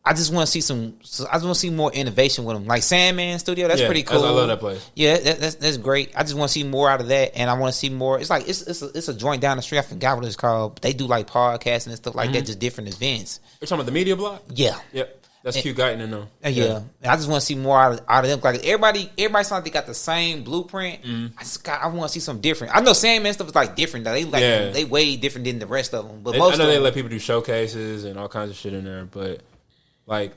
I just want to see more innovation with them. Like Sandman Studio, that's pretty cool. I love that place. Yeah, that's great. I just want to see more out of that, and I want to see more. It's like it's a joint down the street. I forgot what it's called. But they do like podcasting and stuff like that, just different events. You're talking about the Media Block? Yeah. Yep. That's Q Guyton in them. Yeah. I just want to see more out of them. Like everybody sounds like they got the same blueprint. I want to see something different. I know Sandman stuff is like different. Though. They way different than the rest of them. But I know they let people do showcases and all kinds of shit in there. But like,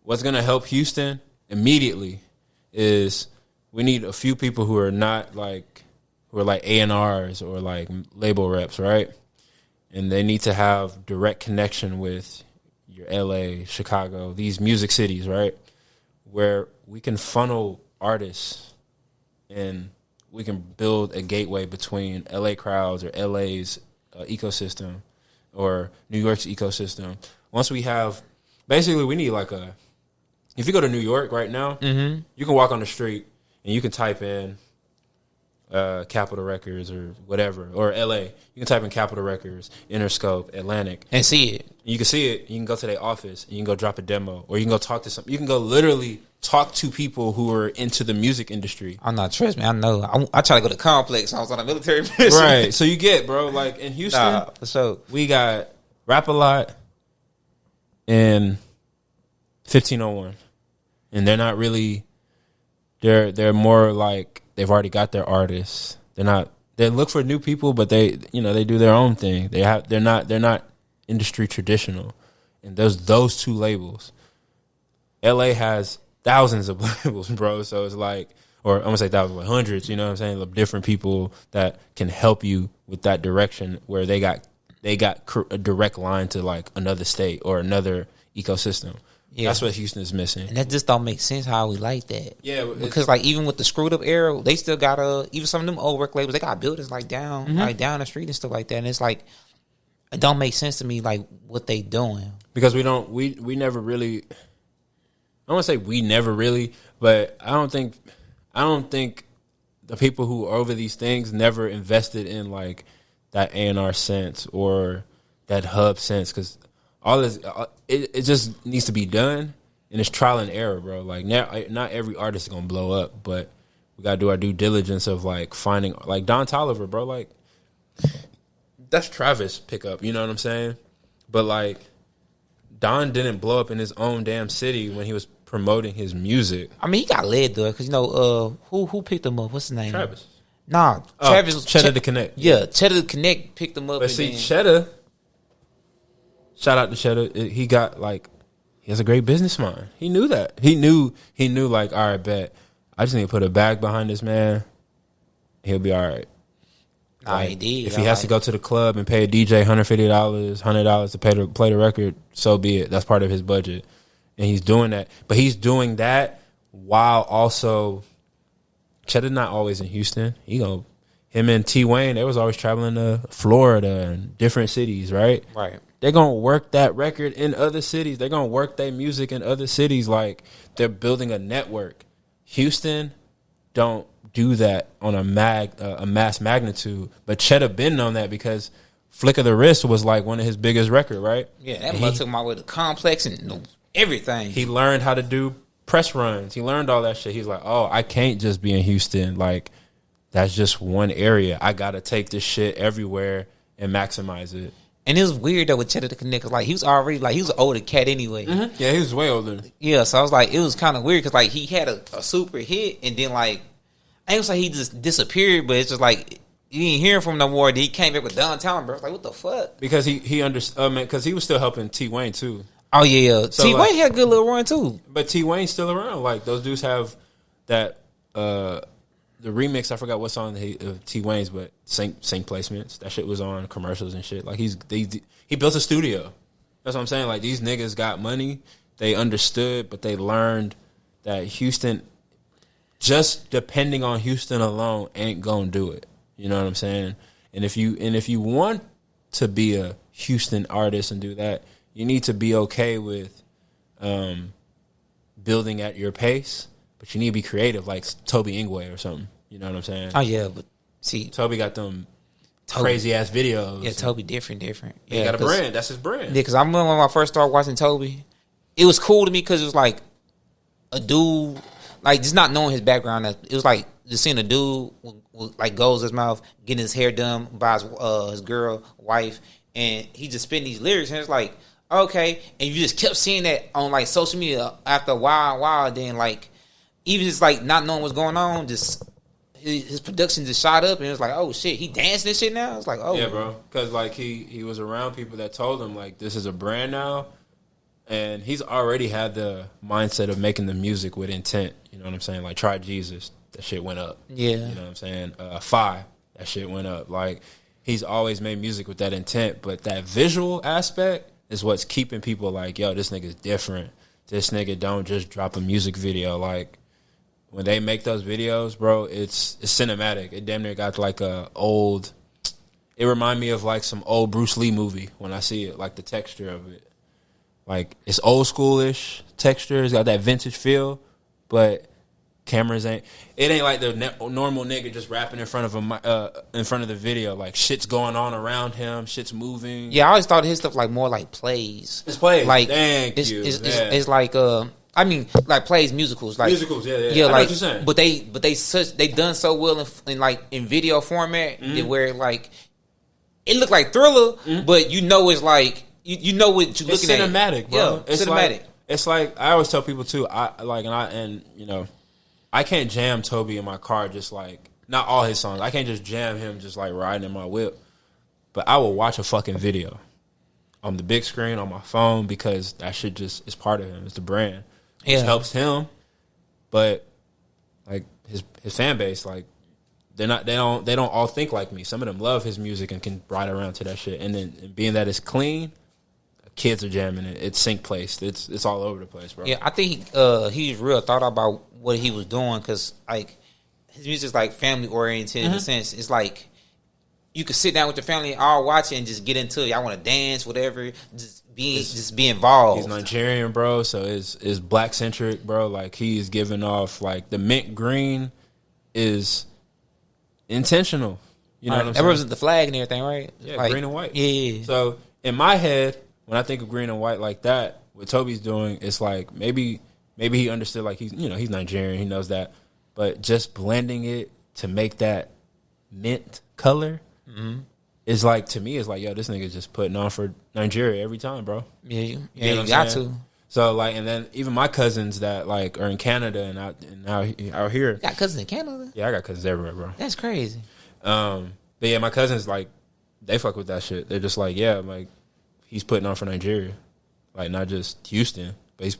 what's gonna help Houston immediately is we need a few people who are like A&Rs or like label reps, right? And they need to have direct connection with your LA, Chicago, these music cities, right? Where we can funnel artists and we can build a gateway between LA crowds or LA's ecosystem or New York's ecosystem. Once we have, basically we need like if you go to New York right now, you can walk on the street and you can type in Capitol Records or whatever, or LA. You can type in Capitol Records, Interscope, Atlantic, and see it. You can see it. You can go to their office and you can go drop a demo, or you can go talk to some. You can go literally talk to people who are into the music industry. I'm not, trust me, I know. I try to go to Complex. I was on a military mission. Right. So you get, bro, like in Houston, we got Rap-A-Lot and 1501, and they're not really. They're more like they've already got their artists. They look for new people, but they do their own thing. They're not industry traditional. And there's those two labels. LA has thousands of labels, bro. So it's like, or I'm gonna say thousands, like hundreds. You know what I'm saying? Of different people that can help you with that direction, where they got a direct line to like another state or another ecosystem. Yeah. That's what Houston is missing. And that just don't make sense how we like that. Yeah, because like even with the screwed up era, they still got even some of them old record labels. They got buildings like down the street and stuff like that. And it's like it don't make sense to me like what they doing because we never really. I don't want to say we never really, but I don't think the people who are over these things never invested in like that A&R sense or that hub sense because. All this, it just needs to be done, and it's trial and error, bro. Like, not every artist is gonna blow up, but we gotta do our due diligence of like finding, like Don Toliver, bro. Like, that's Travis pickup, you know what I'm saying? But like, Don didn't blow up in his own damn city when he was promoting his music. I mean, he got led though, because who picked him up? What's his name? Travis. Nah, Travis. Cheddar the Connect. Yeah, Cheddar the Connect picked him up. But see, Cheddar. Shout out to Cheddar. He has a great business mind. He knew that. He knew like, all right, bet. I just need to put a bag behind this man. He'll be all right. Like, he did. If he has to go to the club and pay a DJ $150, $100 to play the record, so be it. That's part of his budget. And he's doing that. But he's doing that while also Cheddar not always in Houston. Him and T Wayne, they was always traveling to Florida and different cities, right? Right. They're going to work that record in other cities. They're going to work their music in other cities. Like, they're building a network. Houston don't do that on a mass magnitude. But Cheddar been on that because Flick of the Wrist was like one of his biggest records, right? Yeah, that mother took my way to Complex and everything. He learned how to do press runs. He learned all that shit. He's like, oh, I can't just be in Houston. Like, that's just one area. I got to take this shit everywhere and maximize it. And it was weird though with Cheddar the Connect. Like he was already he was an older cat anyway. Mm-hmm. Yeah, he was way older. Yeah, so I was like, it was kind of weird because like he had a super hit and then like I ain't gonna say he just disappeared, but it's just like you didn't hear from him no more. Then he came back with Downtown, bro. Like what the fuck? Because he understood, because he was still helping T Wayne too. Oh yeah, so T Wayne like, had a good little run too. But T Wayne's still around. Like those dudes have that. The remix, I forgot what song T Wayne's, but sync placements. That shit was on commercials and shit. Like he built a studio. That's what I'm saying. Like these niggas got money. They understood, but they learned that Houston, just depending on Houston alone, ain't gonna do it. You know what I'm saying? And if you want to be a Houston artist and do that, you need to be okay with building at your pace. But you need to be creative, like Toby Ingwe or something. You know what I'm saying? Oh yeah, but see, Toby got them crazy ass videos. Yeah, Toby different. Yeah, he got a brand. That's his brand. Yeah, because I remember when I first started watching Toby, it was cool to me because it was like a dude, like just not knowing his background. It was like just seeing a dude with like goals in his mouth, getting his hair done by his girl, wife, and he just spitting these lyrics, and it's like okay, and you just kept seeing that on like social media after a while, then like. Even just like not knowing what's going on, just his production just shot up, and it was like, oh shit, he dancing and shit now. It's like, oh yeah, bro, because like he was around people that told him like this is a brand now, and he's already had the mindset of making the music with intent. You know what I'm saying? Like Try Jesus, that shit went up. Yeah, you know what I'm saying? Fi, that shit went up. Like he's always made music with that intent, but that visual aspect is what's keeping people like, yo, this nigga's different. This nigga don't just drop a music video like. When they make those videos, bro, it's cinematic. It damn near got like a old. It remind me of like some old Bruce Lee movie when I see it, like the texture of it. Like it's old schoolish texture. It's got that vintage feel, but cameras ain't. It ain't like the normal nigga just rapping in front of the video. Like shit's going on around him. Shit's moving. Yeah, I always thought his stuff like more like plays. It's plays. Like It's like I mean, like plays musicals, like musicals, yeah. I know like, what you're saying. but they done so well in video format where like it looked like Thriller, but you know it's like you know what you're looking at. It's cinematic, bro. Yeah, it's cinematic. It's like I always tell people too. I can't jam Toby in my car just like not all his songs. I can't just jam him just like riding in my whip, but I will watch a fucking video on the big screen on my phone because that shit just is part of him. It's the brand. Which helps him, but like his fan base, like they don't all think like me. Some of them love his music and can ride around to that shit. And then being that it's clean, kids are jamming it. It's sync placed. It's all over the place, bro. Yeah, I think he's real thought about what he was doing because like his music's like family oriented in a sense. It's like you could sit down with your family and all watch it and just get into it. Y'all want to dance, whatever. Just be involved. He's Nigerian, bro. So it's black centric, bro. Like he's giving off like the mint green is intentional. You know what I'm saying? That represents the flag and everything, right? Yeah, like, green and white. Yeah. So in my head, when I think of green and white like that, what Toby's doing, it's like maybe he understood like he's Nigerian, he knows that, but just blending it to make that mint color is like, to me, it's like, yo, this nigga just putting on for Nigeria every time, bro. Yeah, you know got to. So like, and then even my cousins that like are in Canada and out here. You got cousins in Canada? Yeah, I got cousins everywhere, bro. That's crazy. But yeah, my cousins like they fuck with that shit. They're just like, yeah, like he's putting on for Nigeria, like not just Houston, but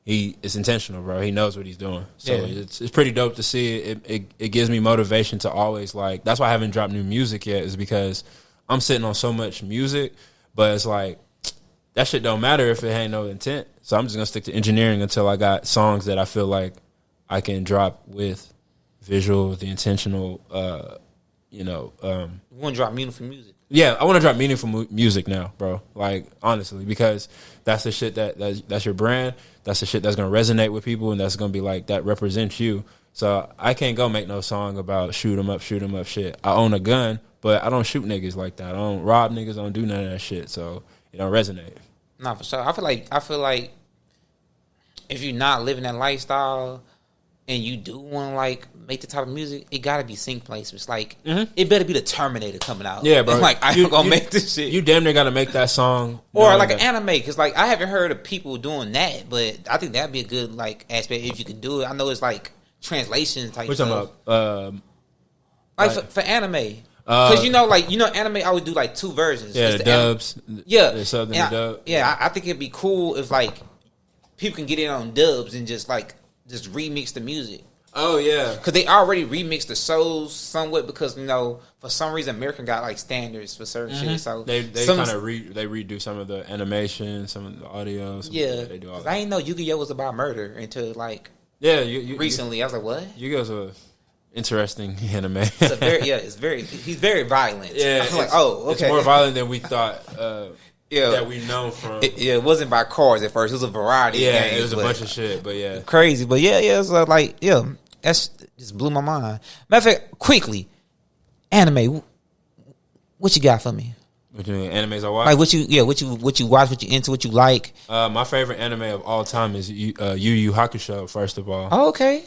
it's intentional, bro. He knows what he's doing. So it's pretty dope to see it. It gives me motivation to always like. That's why I haven't dropped new music yet. Is because I'm sitting on so much music, but it's like that shit don't matter if it ain't no intent. So I'm just gonna stick to engineering until I got songs that I feel like I can drop with visual, the intentional. You want to drop meaningful music? Yeah, I want to drop meaningful music now, bro. Like honestly, because that's the shit that's your brand. That's the shit that's gonna resonate with people, and that's gonna be like that represents you. So I can't go make no song about shoot 'em up shit. I own a gun, but I don't shoot niggas like that. I don't rob niggas. I don't do none of that shit. So it don't resonate. Nah, for sure. I feel like if you're not living that lifestyle and you do want to like make the type of music, it gotta be sync placements. Like it better be the Terminator coming out. Yeah, bro. Like I'm gonna make this shit. You damn near gotta make that song, or like an anime, because like I haven't heard of people doing that, but I think that'd be a good like aspect if you could do it. I know it's like translation type. What you talking about? Like for anime. Because anime always do like two versions. Yeah, the dubs. The southern dub. Yeah, I think it'd be cool if like people can get in on dubs and just remix the music. Oh yeah, because they already remixed the shows somewhat. Because for some reason American got like standards for certain shit. So they kind of they redo some of the animation, some of the audio. They do all that. I didn't know Yu-Gi-Oh was about murder until like recently. I was like, what? Yu-Gi-Oh's a interesting anime. He's very violent. Yeah, I was like, oh, okay. It's more violent than we thought. That we know from. It wasn't by cards at first. It was a variety. Yeah, of games, it was a bunch of shit. But yeah, crazy. But so that's just blew my mind. Matter of fact, quickly, anime. What you got for me? What you mean, animes I watch? Like what you watch, what you into, what you like. My favorite anime of all time is Yu Yu Hakusho. First of all, oh, okay.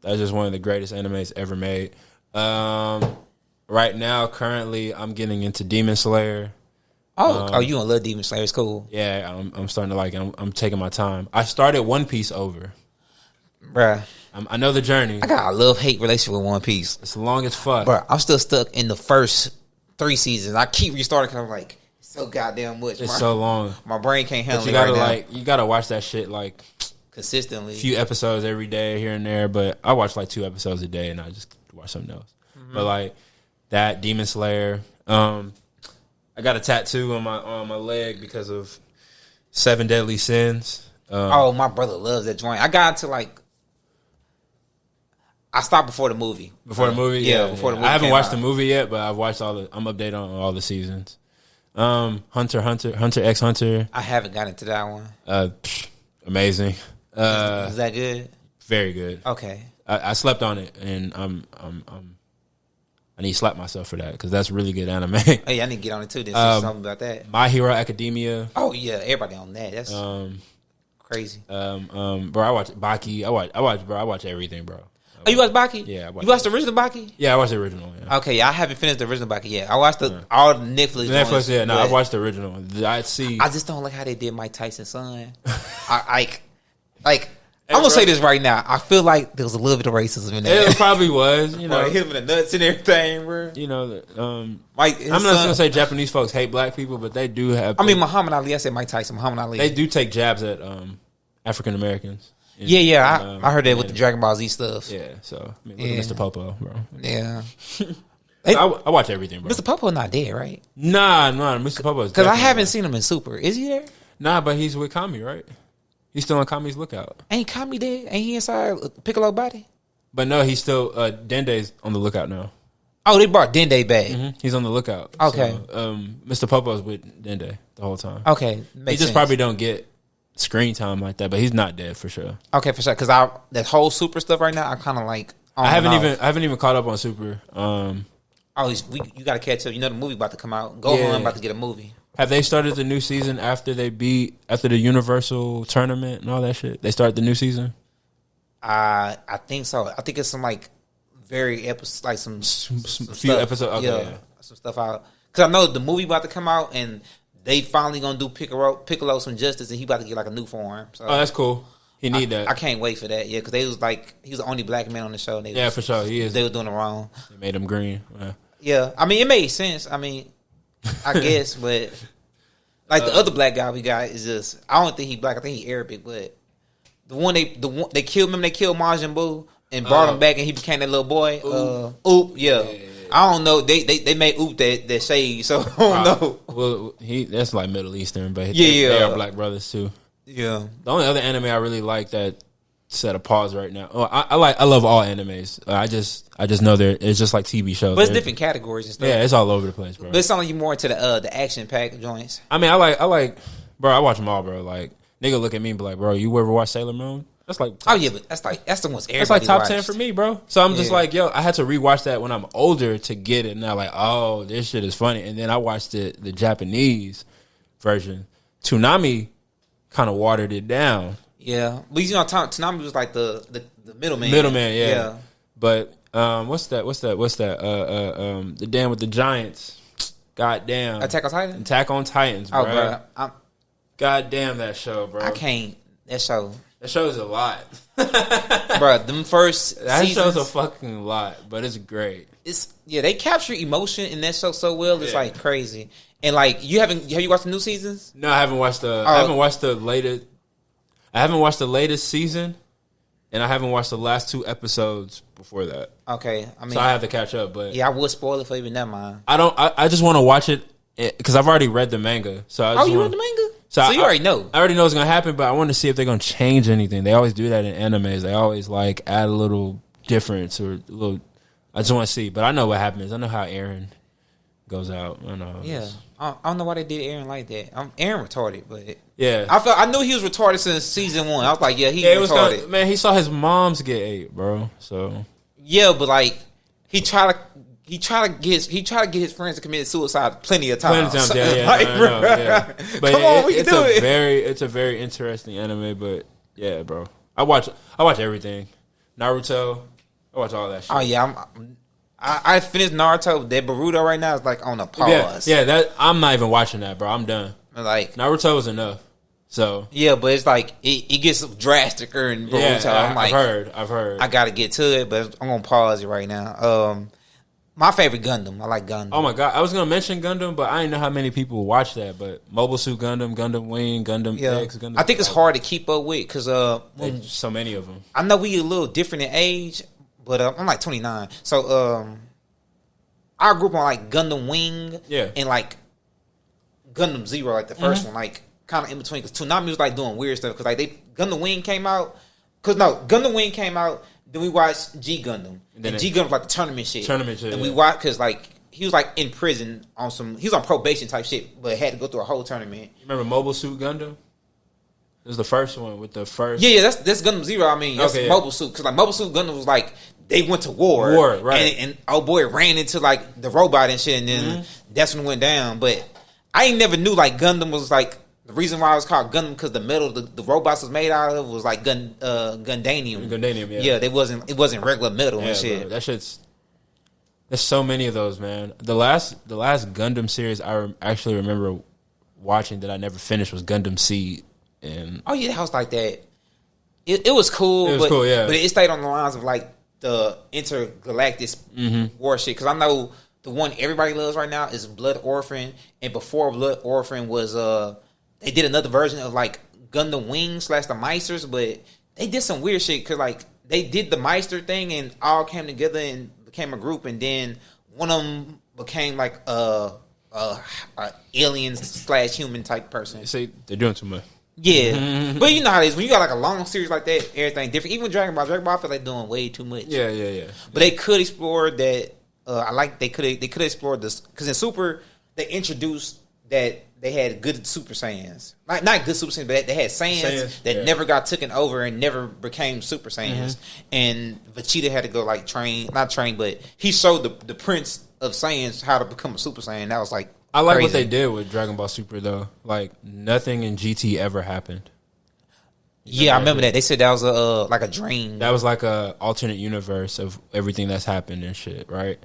That's just one of the greatest animes ever made. Right now, currently, I'm getting into Demon Slayer. Oh, you gonna love Demon Slayer? It's cool. Yeah, I'm starting to like it. I'm taking my time. I started One Piece over, bruh. I know the journey. I got a love-hate relationship with One Piece. It's long as fuck, bruh. I'm still stuck in the first 3 seasons. I keep restarting because I'm like, it's so goddamn much. It's so long. My brain can't handle it. You gotta watch that shit like consistently. A few episodes every day here and there, but I watch like 2 episodes a day and I just watch something else. But like that Demon Slayer, I got a tattoo on my leg because of 7 Deadly Sins. My brother loves that joint. I got into I stopped before the movie. Before the movie? Yeah, before the movie. I haven't watched the movie yet, but I've watched I'm updated on all the seasons. Hunter x Hunter. I haven't got into that one. Amazing. Is that good? Very good. Okay. I slept on it, and I need to slap myself for that because that's really good anime. Hey, I need to get on it too. There's something about that. My Hero Academia. Oh yeah, everybody on that. That's crazy. Bro, I watch Baki. I watch everything, bro. Oh, you watch Baki? Yeah, you watched the original Baki? Yeah, I watched the original. Yeah. Okay, I haven't finished the original Baki yet. I watched all the Netflix. Netflix, yeah. No, I watched the original. I just don't like how they did Mike Tyson's son. I'm gonna say this right now. I feel like there was a little bit of racism in there. It probably was, him in the nuts and everything, bro. Mike. I'm not gonna say Japanese folks hate black people, but they do have. Muhammad Ali. I said Mike Tyson. Muhammad Ali. They do take jabs at African Americans. I heard that with the Dragon Ball Z stuff. Yeah, so look at Mr. Popo, bro. Yeah. I watch everything, bro. Mr. Popo not dead, right? Nah, Mr. Popo's because I haven't seen him in Super. Is he there? Nah, but he's with Kami, right? He's still on Kami's lookout. Ain't Kami dead? Ain't he inside Piccolo body? But no, he's still Dende's on the lookout now. Oh, they brought Dende back. Mm-hmm. He's on the lookout. Okay. So, Mr. Popo's with Dende the whole time. Okay, he just probably don't get screen time like that, but he's not dead for sure. Okay, for sure. Because that whole Super stuff right now, I kind of like. I haven't even caught up on Super. You got to catch up. You know the movie about to come out. Gohan about to get a movie. Have they started the new season after the Universal tournament and all that shit? They start the new season. I think so. I think it's some like very episodes, like some few stuff. episodes. Okay, yeah, some stuff out. Because I know the movie about to come out and they finally gonna do Piccolo some justice and he about to get like a new form. So that's cool. He need that. I can't wait for that. Yeah, because they was like he was the only black man on the show. And for sure he is. They were doing it wrong. They made him green. Yeah, I mean it made sense. I mean, I guess, but like the other black guy we got is just I don't think he black. I think he Arabic, but the one they killed him. They killed Majin Buu and brought him back, and he became that little boy. Oop, yeah. I don't know. They made Oop that shade, so I don't know. Well, that's like Middle Eastern, but they are black brothers too. Yeah. The only other anime I really like that set a pause right now. Oh, I love all animes. I just know it's just like TV shows. But it's different categories and stuff. Yeah, it's all over the place, bro. But it's only you more into the action pack joints. I mean, I like, bro. I watch them all, bro. Like nigga, look at me and be like, bro, you ever watch Sailor Moon? That's like, but that's the ones everybody That's like top watched. 10 for me, bro. So I'm just like, yo, I had to rewatch that when I'm older to get it. Now, like, oh, this shit is funny. And then I watched the Japanese version. Toonami kind of watered it down. Yeah, but you know, Toonami was like the middleman. Middleman, yeah. But what's that? The damn with the Giants. Goddamn. Attack on Titan. Attack on Titans, bro. Oh, bro. Goddamn that show, bro. I can't. That show. That show's a lot. Bro, them first that seasons, show's a fucking lot, but it's great. They capture emotion in that show so well. It's like crazy. And like have you watched the new seasons? No, I haven't watched I haven't watched the latest. I haven't watched the latest season, and I haven't watched the last 2 episodes before that. Okay, I mean, so I have to catch up. But yeah, I would spoil it for you. Never mind. I just want to watch it because I've already read the manga. So you read the manga? So you already know. I already know what's gonna happen, but I want to see if they're gonna change anything. They always do that in animes. They always like add a little difference or a little. I just want to see, but I know what happens. I know how Aaron goes out. I know. Yeah, I don't know why they did Aaron like that. Aaron retarded, but yeah, I knew he was retarded since season 1. I was like, he retarded. Man, he saw his moms get ate, bro. So yeah, but like he tried to get his friends to commit suicide plenty of times. Yeah. Like, yeah. But come on, we can do it. It's a very interesting anime, but yeah, bro. I watch everything. Naruto. I watch all that shit. Oh yeah, I finished Naruto. That Boruto right now is like on a pause. Yeah. That I'm not even watching that, bro. I'm done. Like Naruto is enough. So yeah, but it's like it gets drasticer in Boruto. Yeah, I'm like, I've heard. I got to get to it, but I'm gonna pause it right now. My favorite Gundam. I like Gundam. Oh my god, I was gonna mention Gundam, but I didn't know how many people watch that. But Mobile Suit Gundam, Gundam Wing, Gundam X, Gundam. I think it's hard to keep up with because there's so many of them. I know we a little different in age, but I'm like 29, so I grew up on like Gundam Wing, and like Gundam Zero, like the first one, like kind of in between. Because Toonami was like doing weird stuff. Because like Gundam Wing came out. Gundam Wing came out. Then we watched G Gundam, and G Gundam was like the tournament shit. And we watched because like he was like in prison on some. He was on probation type shit, but had to go through a whole tournament. You remember Mobile Suit Gundam? It was the first one with the first. Yeah, that's Gundam Zero. I mean, that's Mobile Suit because like Mobile Suit Gundam was like they went to war, right? And oh boy, ran into like the robot and shit, and then that's when it went down. But I ain't never knew like Gundam was like. The reason why it was called Gundam because the metal the robots was made out of was like Gundanium. Gundanium, yeah. Yeah, it wasn't regular metal and shit. Bro, that shit's. There's so many of those, man. The last Gundam series I actually remember watching that I never finished was Gundam Seed. And oh yeah, that was like that. It was cool. It was cool, yeah. But it stayed on the lines of like the intergalactic war shit. Because I know the one everybody loves right now is Blood Orphan, and before Blood Orphan was they did another version of like Gundam Wing / the Meisters, but they did some weird shit because like they did the Meister thing and all came together and became a group, and then one of them became like a alien / human type person. See, they're doing too much. Yeah, but you know how it is when you got like a long series like that. Everything different. Even Dragon Ball, I feel like doing way too much. Yeah. But they could explore that. They could explore this because in Super they introduced that they had good Super Saiyans, like not good Super Saiyans, but they had Saiyans that never got taken over and never became Super Saiyans. And Vegeta had to go like not train, but he showed the Prince of Saiyans how to become a Super Saiyan. That was like I like crazy. what they did with Dragon Ball Super though. Like nothing in GT ever happened. Yeah, I remember that. They said that was like a dream. That was like a alternate universe of everything that's happened and shit, right?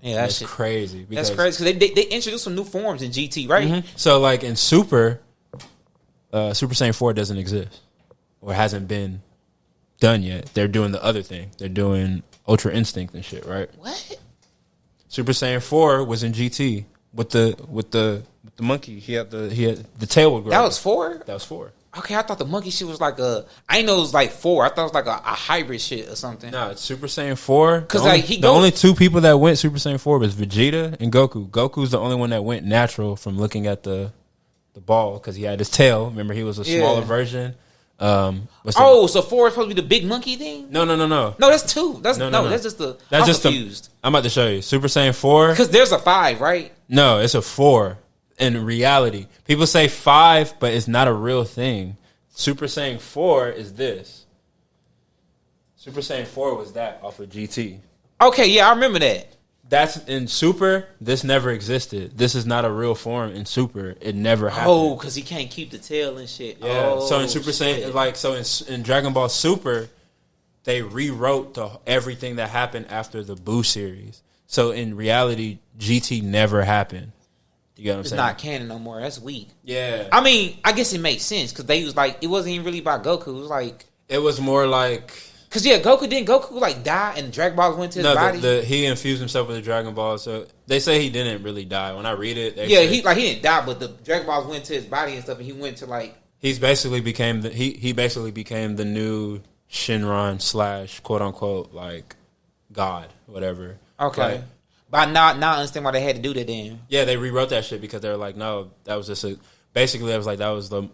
Yeah, that's crazy. That's crazy because they introduced some new forms in GT, right? So, like in Super Saiyan 4 doesn't exist or hasn't been done yet. They're doing the other thing. They're doing Ultra Instinct and shit, right? What? Super Saiyan 4 was in GT with the monkey. He had the tail would grow. That was 4? That was 4. Okay, I thought the monkey shit was like I didn't know it was like 4. I thought it was like a hybrid shit or something. No, it's Super Saiyan 4. Because the only two people that went Super Saiyan 4 was Vegeta and Goku. Goku's the only one that went natural from looking at the ball because he had his tail. Remember, he was a smaller version. So 4 is supposed to be the big monkey thing? No. No, that's 2. That's just the. That's I'm confused. I'm about to show you Super Saiyan 4 because there's a 5, right? No, it's a 4. In reality, people say 5, but it's not a real thing. Super Saiyan 4 is this. Super Saiyan 4 was that off of GT. Okay, yeah, I remember that. That's in Super. This never existed. This is not a real form in Super. It never happened. Oh, because he can't keep the tail and shit. Yeah. Oh, so in Super Saiyan, in Dragon Ball Super, they rewrote everything that happened after the Buu series. So in reality, GT never happened. You get what I'm saying? It's not canon no more. That's weak. Yeah. I mean, I guess it makes sense because they was like, it wasn't even really about Goku. It was like, it was more like, because Goku like die and Dragon Balls went to his body. He infused himself with the Dragon Ball. So they say he didn't really die. When I read it, he didn't die, but the Dragon Balls went to his body and stuff, and he went to like. He basically became the new Shinron / quote unquote like God, whatever. Okay. Like, but now I understand why they had to do that then. Yeah, they rewrote that shit because they were like, no, that was just basically, I was like, that was the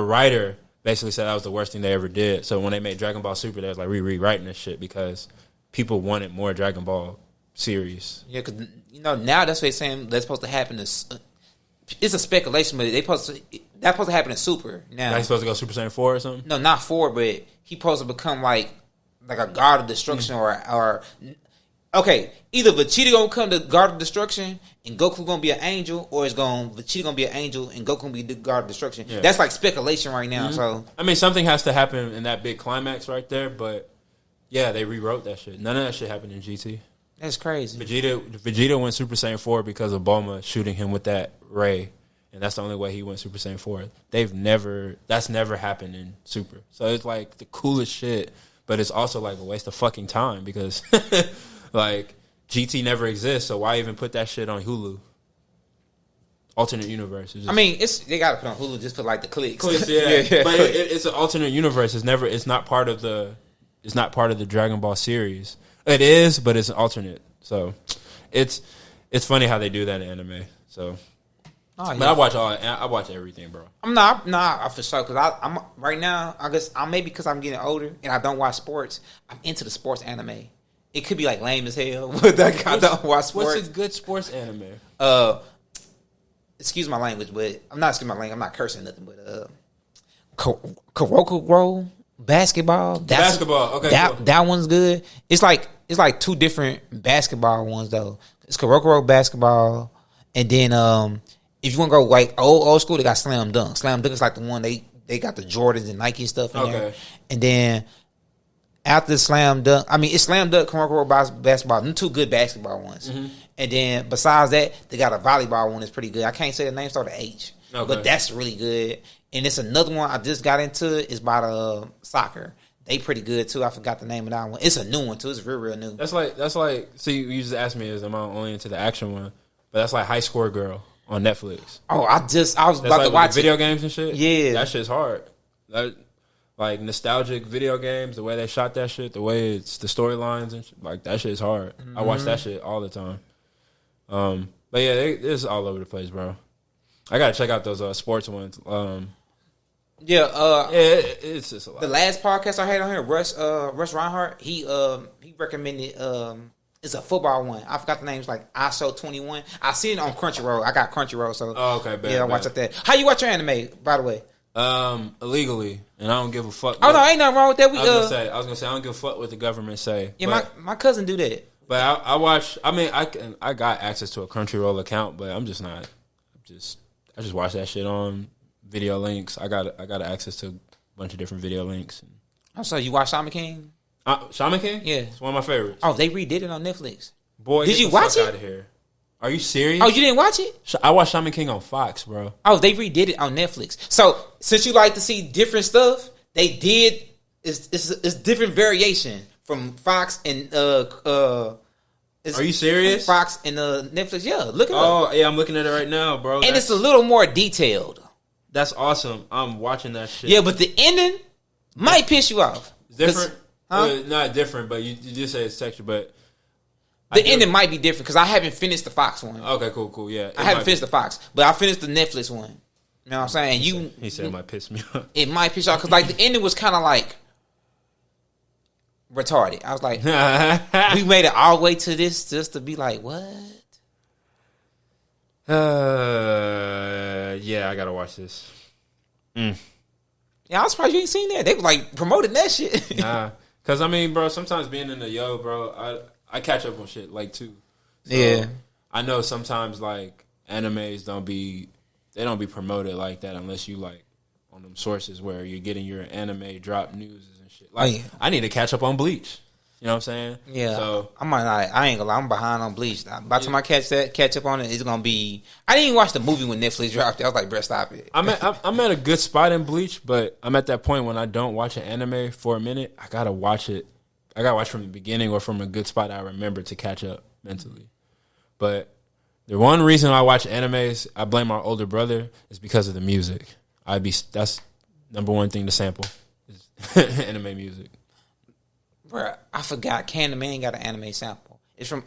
writer basically said that was the worst thing they ever did. So when they made Dragon Ball Super, they was like rewriting this shit because people wanted more Dragon Ball series. Yeah, because now that's what they're saying that's supposed to happen. It's a speculation, but that's supposed to happen in Super. Now he's supposed to go Super Saiyan 4 or something. No, not 4, but he's supposed to become like a god of destruction or. Okay, either Vegeta gonna come to God of Destruction and Goku gonna be an angel, or Vegeta gonna be an angel and Goku gonna be the God of Destruction. Yeah. That's like speculation right now. So I mean, something has to happen in that big climax right there. But yeah, they rewrote that shit. None of that shit happened in GT. That's crazy. Vegeta went Super Saiyan 4 because of Bulma shooting him with that ray, and that's the only way he went Super Saiyan 4. That's never happened in Super. So it's like the coolest shit, but it's also like a waste of fucking time because. Like, GT never exists, so why even put that shit on Hulu? Alternate universe. I mean, they gotta put on Hulu just for like the clicks. Yeah. But it's an alternate universe. It's not part of the Dragon Ball series. It is, but it's an alternate. So it's funny how they do that in anime. So but I watch everything, bro. I'm not for sure because I'm right now. I guess maybe because I'm getting older and I don't watch sports. I'm into the sports anime. It could be like lame as hell, but I don't watch sports. What's a good sports anime? Excuse my language, but I'm not cursing nothing, but Kuroko basketball. Basketball, okay. That one's good. It's like 2 different basketball ones though. It's Kuroko basketball, and then if you want to go like old school, they got Slam Dunk. Slam Dunk is like the one they got the Jordans and Nike stuff in there, and then. After Slam Dunk, it's Slam Dunk, Kuroko basketball. Them 2 good basketball ones. Mm-hmm. And then besides that, they got a volleyball one that's pretty good. I can't say the name, starts with H. Okay. But that's really good. And it's another one I just got into. It's about soccer. They pretty good too. I forgot the name of that one. It's a new one too. It's real new. That's like. See, you just asked me, am I only into the action one? But that's like High Score Girl on Netflix. Oh, I was about to watch video games and shit. Yeah, that shit's hard. like nostalgic video games, the way they shot that shit, the way it's the storylines and shit, like that shit is hard. I watch that shit all the time. But yeah, it's all over the place, bro. I gotta check out those sports ones. It's just a lot. The last podcast I had on here, Russ Reinhardt, he recommended it's a football one. I forgot the name. It's like ISO 21. I seen it on Crunchyroll. I got Crunchyroll, so I watch that. How you watch your anime, by the way? Illegally, and I don't give a fuck. Oh no, ain't nothing wrong with that. I was gonna say I don't give a fuck what the government say. Yeah, my cousin do that. But I watch. I mean, I got access to a Crunchyroll account, but I'm just not. I just watch that shit on video links. I got access to a bunch of different video links. Oh, so you watch Shaman King? Shaman King? Yeah, it's one of my favorites. Oh, they redid it on Netflix. Boy, did you watch it? Out of here. Are you serious? Oh, you didn't watch it? I watched Shaman King on Fox, bro. Oh, they redid it on Netflix. So since you like to see different stuff, they did it's different variation from Fox and Are you serious? Fox and Netflix. Yeah, look at it. Oh, yeah, I'm looking at it right now, bro. And it's a little more detailed. That's awesome. I'm watching that shit. Yeah, but the ending might piss you off. It's different. Not different, but you just say it's texture, but the ending might be different because I haven't finished the Fox one. Okay, cool, yeah. I haven't finished the Fox, but I finished the Netflix one. You know what I'm saying? He said it might piss me off. It might piss you off because like the ending was kind of like retarded. I was like, we made it all the way to this just to be like, what? Yeah, I gotta watch this. Yeah, I was surprised you ain't seen that. They was like promoting that shit. Nah, because I mean, bro, sometimes being in the bro, I catch up on shit like too. So yeah, I know sometimes like animes don't be promoted like that unless you like on them sources where you're getting your anime drop news and shit. Like I need to catch up on Bleach. You know what I'm saying? Yeah. So I ain't gonna lie, I'm behind on Bleach. By the time I catch up on it, it's gonna be. I didn't even watch the movie when Netflix dropped it. I was like, bro, stop it. I'm at a good spot in Bleach, but I'm at that point when I don't watch an anime for a minute. I gotta watch it. I gotta watch from the beginning or from a good spot I remember to catch up mentally. But the one reason I watch animes, I blame my older brother, is because of the music. That's number one thing to sample is anime music. Bruh, I forgot Candyman got an anime sample. It's from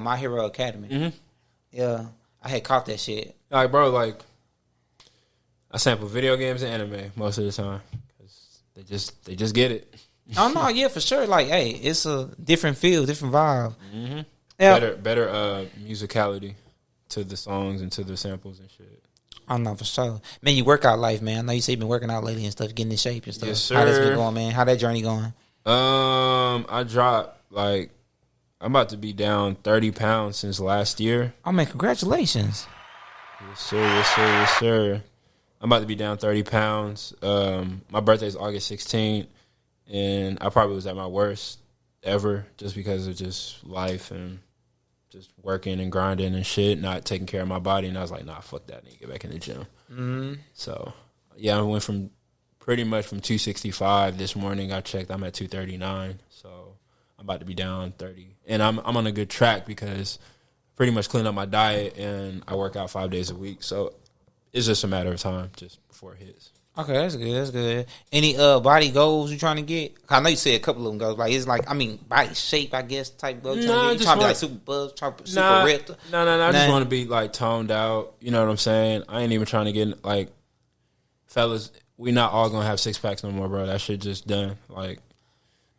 My Hero Academy. Mm-hmm. Yeah, I had caught that shit. Like, bro, like I sample video games and anime most of the time because they just get it. Oh no, yeah, for sure. Like, hey, it's a different feel, different vibe. Mm-hmm. Yeah. Better musicality to the songs and to the samples and shit. I know for sure. Man, you workout life, man. I know you say you've been working out lately and stuff, getting in shape and stuff. Yes, sir. How that's been going, man? How that journey going? I dropped I'm about to be down 30 pounds since last year. Oh man, congratulations. Yes, sir. I'm about to be down 30 pounds. My birthday is August 16th, and I probably was at my worst ever just because of just life and just working and grinding and shit, not taking care of my body. And I was like, nah, fuck that. I need to get back in the gym. Mm-hmm. So, yeah, I went from pretty much from 265 this morning. I checked, I'm at 239. So, I'm about to be down 30. And I'm on a good track because pretty much clean up my diet and I work out 5 days a week. So, it's just a matter of time just before it hits. Okay, that's good. That's good. Any body goals you trying to get? I know you said a couple of them goals. Like it's like body shape, I guess, type goal. You trying to be like super buff, super ripped. No. I just want to be like toned out. You know what I'm saying? I ain't even trying to get like, fellas. We not all gonna have 6 packs no more, bro. That shit just done. Like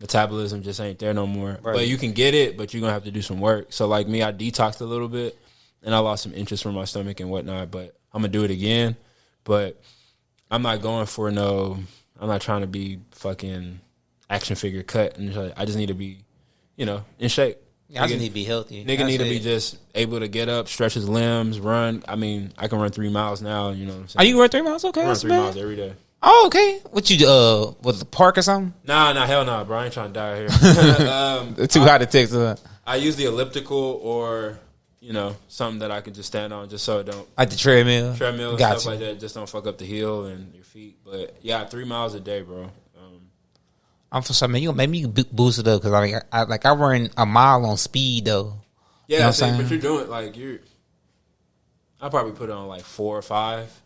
metabolism just ain't there no more. Right. But you can get it, but you're gonna have to do some work. So like me, I detoxed a little bit, and I lost some interest from my stomach and whatnot. But I'm gonna do it again. But I'm not going for I'm not trying to be fucking action figure cut. And I just need to be, in shape. Yeah, I just need to be healthy. Nigga need to be just able to get up, stretch his limbs, run. I mean, I can run 3 miles now, you know what I'm saying? Are you run 3 miles? Okay. I run 3 miles every day. Oh, okay. What you, was the park or something? Nah, hell nah, bro. I ain't trying to die here. Too hot to text. I use the elliptical or, something that I can just stand on just so it don't. Like the treadmill? Treadmill and stuff like that. Just don't fuck up the heel and your feet. But, yeah, 3 miles a day, bro. I'm for some, man. You maybe you can boost it up because I run a mile on speed though. Yeah, you know but you're doing I probably put it on like 4 or 5.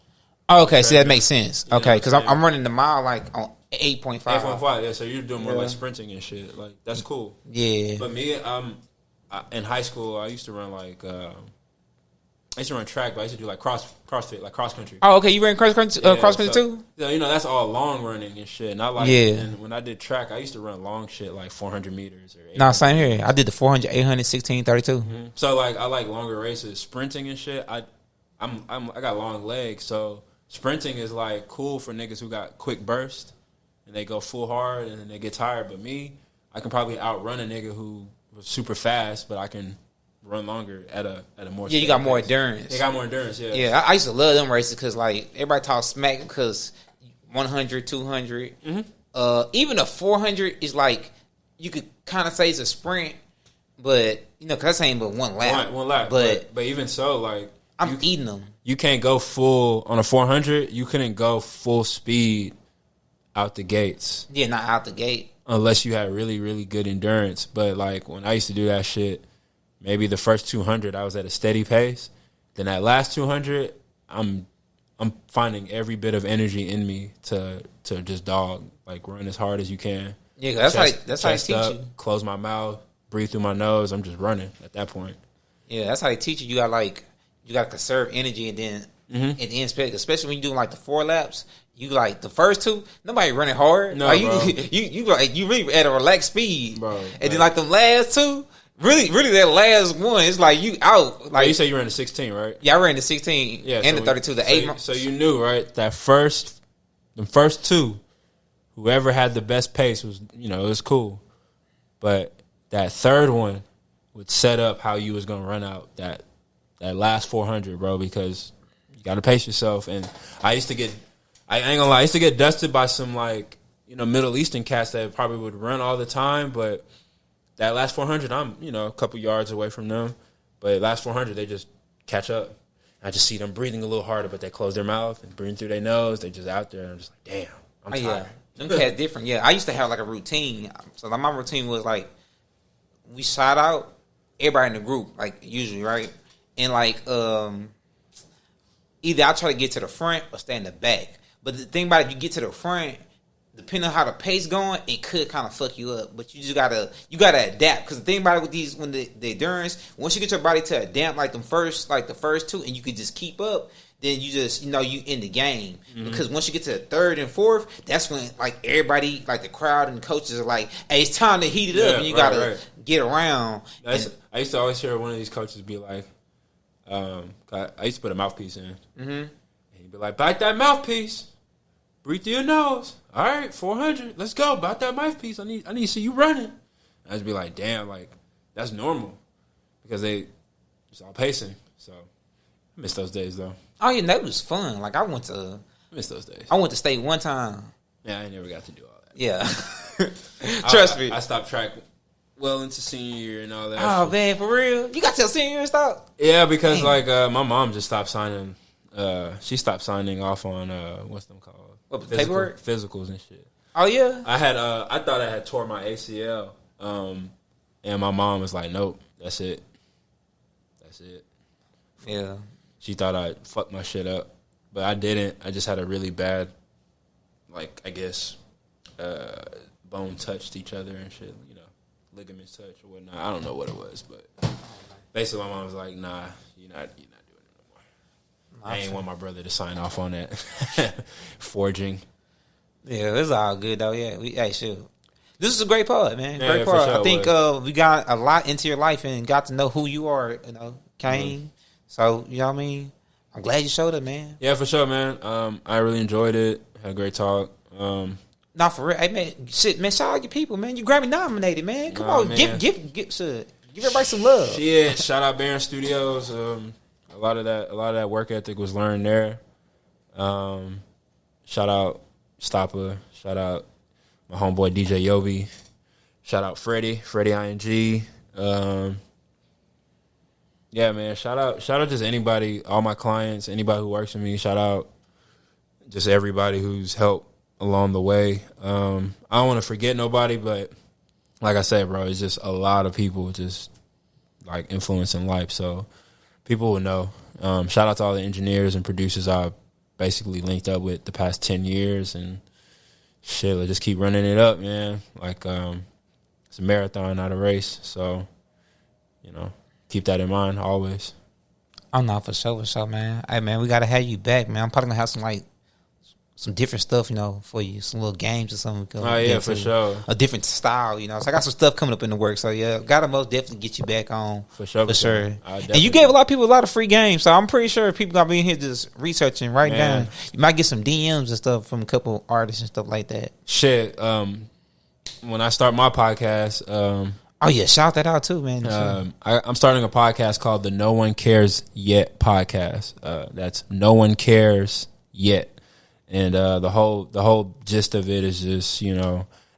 Oh, okay, see that makes sense. Okay, because I'm running the mile like 8.5. 8.5. Yeah, so you're doing more like sprinting and shit. Like that's cool. Yeah. But me, in high school, I used to run track, but I used to do like CrossFit, like cross country. Oh, okay. You ran cross country too? Yeah, you know that's all long running and shit. Not like and when I did track, I used to run long shit like 400 meters or. Nah, same here. I did the 400, 800, 16, 32. Mm-hmm. So like I like longer races, sprinting and shit. I got long legs, so sprinting is like cool for niggas who got quick burst and they go full hard and then they get tired. But me, I can probably outrun a nigga who was super fast, but I can run longer at a more. Yeah, you got more endurance. They got more endurance. Yeah. Yeah, I used to love them races because like everybody talks smack because 100, 200, even a 400 is like you could kind of say it's a sprint, but you know, cause that's ain't but one lap. One lap, but even so, like I'm eating them. You can't go full on a 400. You couldn't go full speed out the gates. Yeah, not out the gate unless you had really, really good endurance. But like when I used to do that shit, maybe the first 200 I was at a steady pace. Then that last 200, I'm finding every bit of energy in me to just dog, like run as hard as you can. Yeah, that's how they teach you. Close my mouth, breathe through my nose. I'm just running at that point. Yeah, that's how they teach you. You got to conserve energy, and then at the end, especially when you do like the 4 laps, you like the first 2, nobody running hard. No, like, bro. You really at a relaxed speed, bro. And then like the last 2. Really, that last one, it's like you out. Like you say you ran the 16, right? Yeah, I ran the 16 and the 32, the 8. So you knew, right? The first 2, whoever had the best pace was, it was cool. But that third one would set up how you was gonna run out that last 400, bro. Because you got to pace yourself. And I ain't gonna lie, I used to get dusted by some like Middle Eastern cats that probably would run all the time, but. That last 400, I'm, a couple yards away from them. But last 400, they just catch up. I just see them breathing a little harder, but they close their mouth and breathe through their nose. They just out there. I'm just like, damn, I'm tired. Yeah. Them cats different. Yeah, I used to have like a routine. So like my routine was like, we shot out, everybody in the group, like usually, right? And like, either I try to get to the front or stay in the back. But the thing about it, if you get to the front, depending on how the pace going, it could kind of fuck you up. But you just gotta adapt. Because the thing about it with these, when the endurance, once you get your body to adapt like the first 2, and you can just keep up, then you just you in the game. Mm-hmm. Because once you get to the 3rd and 4th, that's when like everybody, like the crowd and the coaches are like, hey, it's time to heat it up, and you gotta get around. I used to always hear one of these coaches be like, I used to put a mouthpiece in, and he'd be like, back that mouthpiece. Breathe through your nose. All right, 400. Let's go. About that mouthpiece. I need to see you running. I just be like, damn, like that's normal because it's all pacing. So I miss those days though. Oh yeah, that was fun. Like I miss those days. I went to state one time. Yeah, I never got to do all that. Yeah, trust me. I stopped track well into senior year and all that. Oh man, for real? You got till senior year stop? Yeah, because like my mom just stopped signing. She stopped signing off on what's them called? Paperwork? Physicals and shit. Oh yeah. I thought I had tore my ACL, and my mom was like, "Nope, that's it. Yeah. She thought I fucked my shit up, but I didn't. I just had a really bad, like I guess, bone touched each other and shit. Ligaments touch or whatnot. I don't know what it was, but basically my mom was like, "Nah, you're not doing it." I ain't want my brother to sign off on that forging. Yeah, it's all good though. Yeah, shoot. This is a great pod, man. Yeah, great pod. Sure I think we got a lot into your life and got to know who you are. Kang. Mm-hmm. So you know what I mean. I'm glad you showed up, man. Yeah, for sure, man. I really enjoyed it. Had a great talk. Not for real. Hey man, shit, man. Shout out your people, man. You Grammy nominated, man. Come on, man. give everybody some love. Yeah, shout out Baron Studios. A lot of that work ethic was learned there. Shout out Stopper. Shout out my homeboy DJ Yobi. Shout out Freddie ING. Yeah, man. Shout out just anybody, all my clients, anybody who works with me. Shout out just everybody who's helped along the way. I don't want to forget nobody, but like I said, bro, it's just a lot of people just like influencing life. So people will know. Shout out to all the engineers and producers I basically linked up with the past 10 years and shit, let's just keep running it up, man. Like, it's a marathon, not a race. So, keep that in mind always. Oh, no, for sure, man. Hey, man, we got to have you back, man. I'm probably going to have some different stuff, for you. Some little games or something. Oh, yeah, for sure. A different style, So I got some stuff coming up in the works. So, yeah, got to most definitely get you back on. For sure. And you gave a lot of people a lot of free games. So I'm pretty sure people going to be in here just researching right now. You might get some DMs and stuff from a couple artists and stuff like that. Shit. When I start my podcast... oh, yeah, shout that out too, man. I'm starting a podcast called the No One Cares Yet podcast. That's No One Cares Yet. And the whole gist of it is just,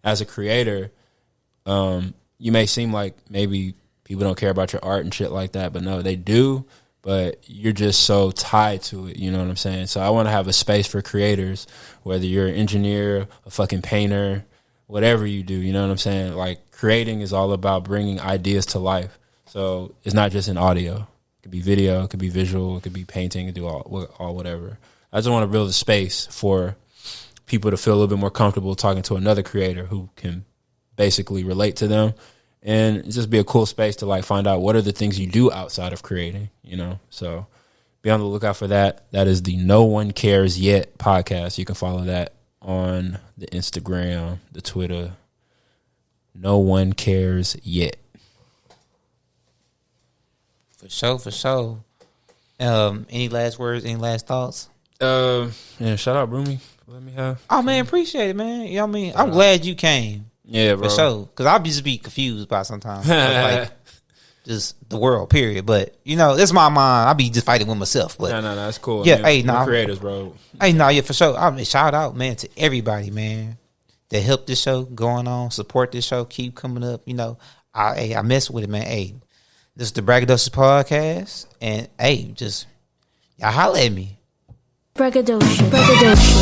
as a creator, you may seem like maybe people don't care about your art and shit like that, but no, they do. But you're just so tied to it, you know what I'm saying? So I want to have a space for creators, whether you're an engineer, a fucking painter, whatever you do, you know what I'm saying? Like, creating is all about bringing ideas to life. So it's not just in audio. It could be video, it could be visual, it could be painting, it could do all whatever. I just want to build a space for people to feel a little bit more comfortable talking to another creator who can basically relate to them, and just be a cool space to like find out what are the things you do outside of creating, So be on the lookout for that. That is the No One Cares Yet podcast. You can follow that on the Instagram, the Twitter. No One Cares Yet. For sure. Any last words? Any last thoughts? Shout out Broomy. Let me have. Oh man, appreciate it, man. You know what I mean? I'm glad you came. Yeah, bro. For sure. Because I'll just be confused by sometimes. Like, just the world, period. But, it's my mind. I'll be just fighting with myself. But no, that's cool. Yeah, we're creators, bro. Yeah, for sure. I mean, shout out, man, to everybody, man, that helped this show going on, support this show, keep coming up. I mess with it, man. Hey, this is the Braggadocious Podcast. And, hey, just, y'all holla at me. Braggadocious. Braggadocious.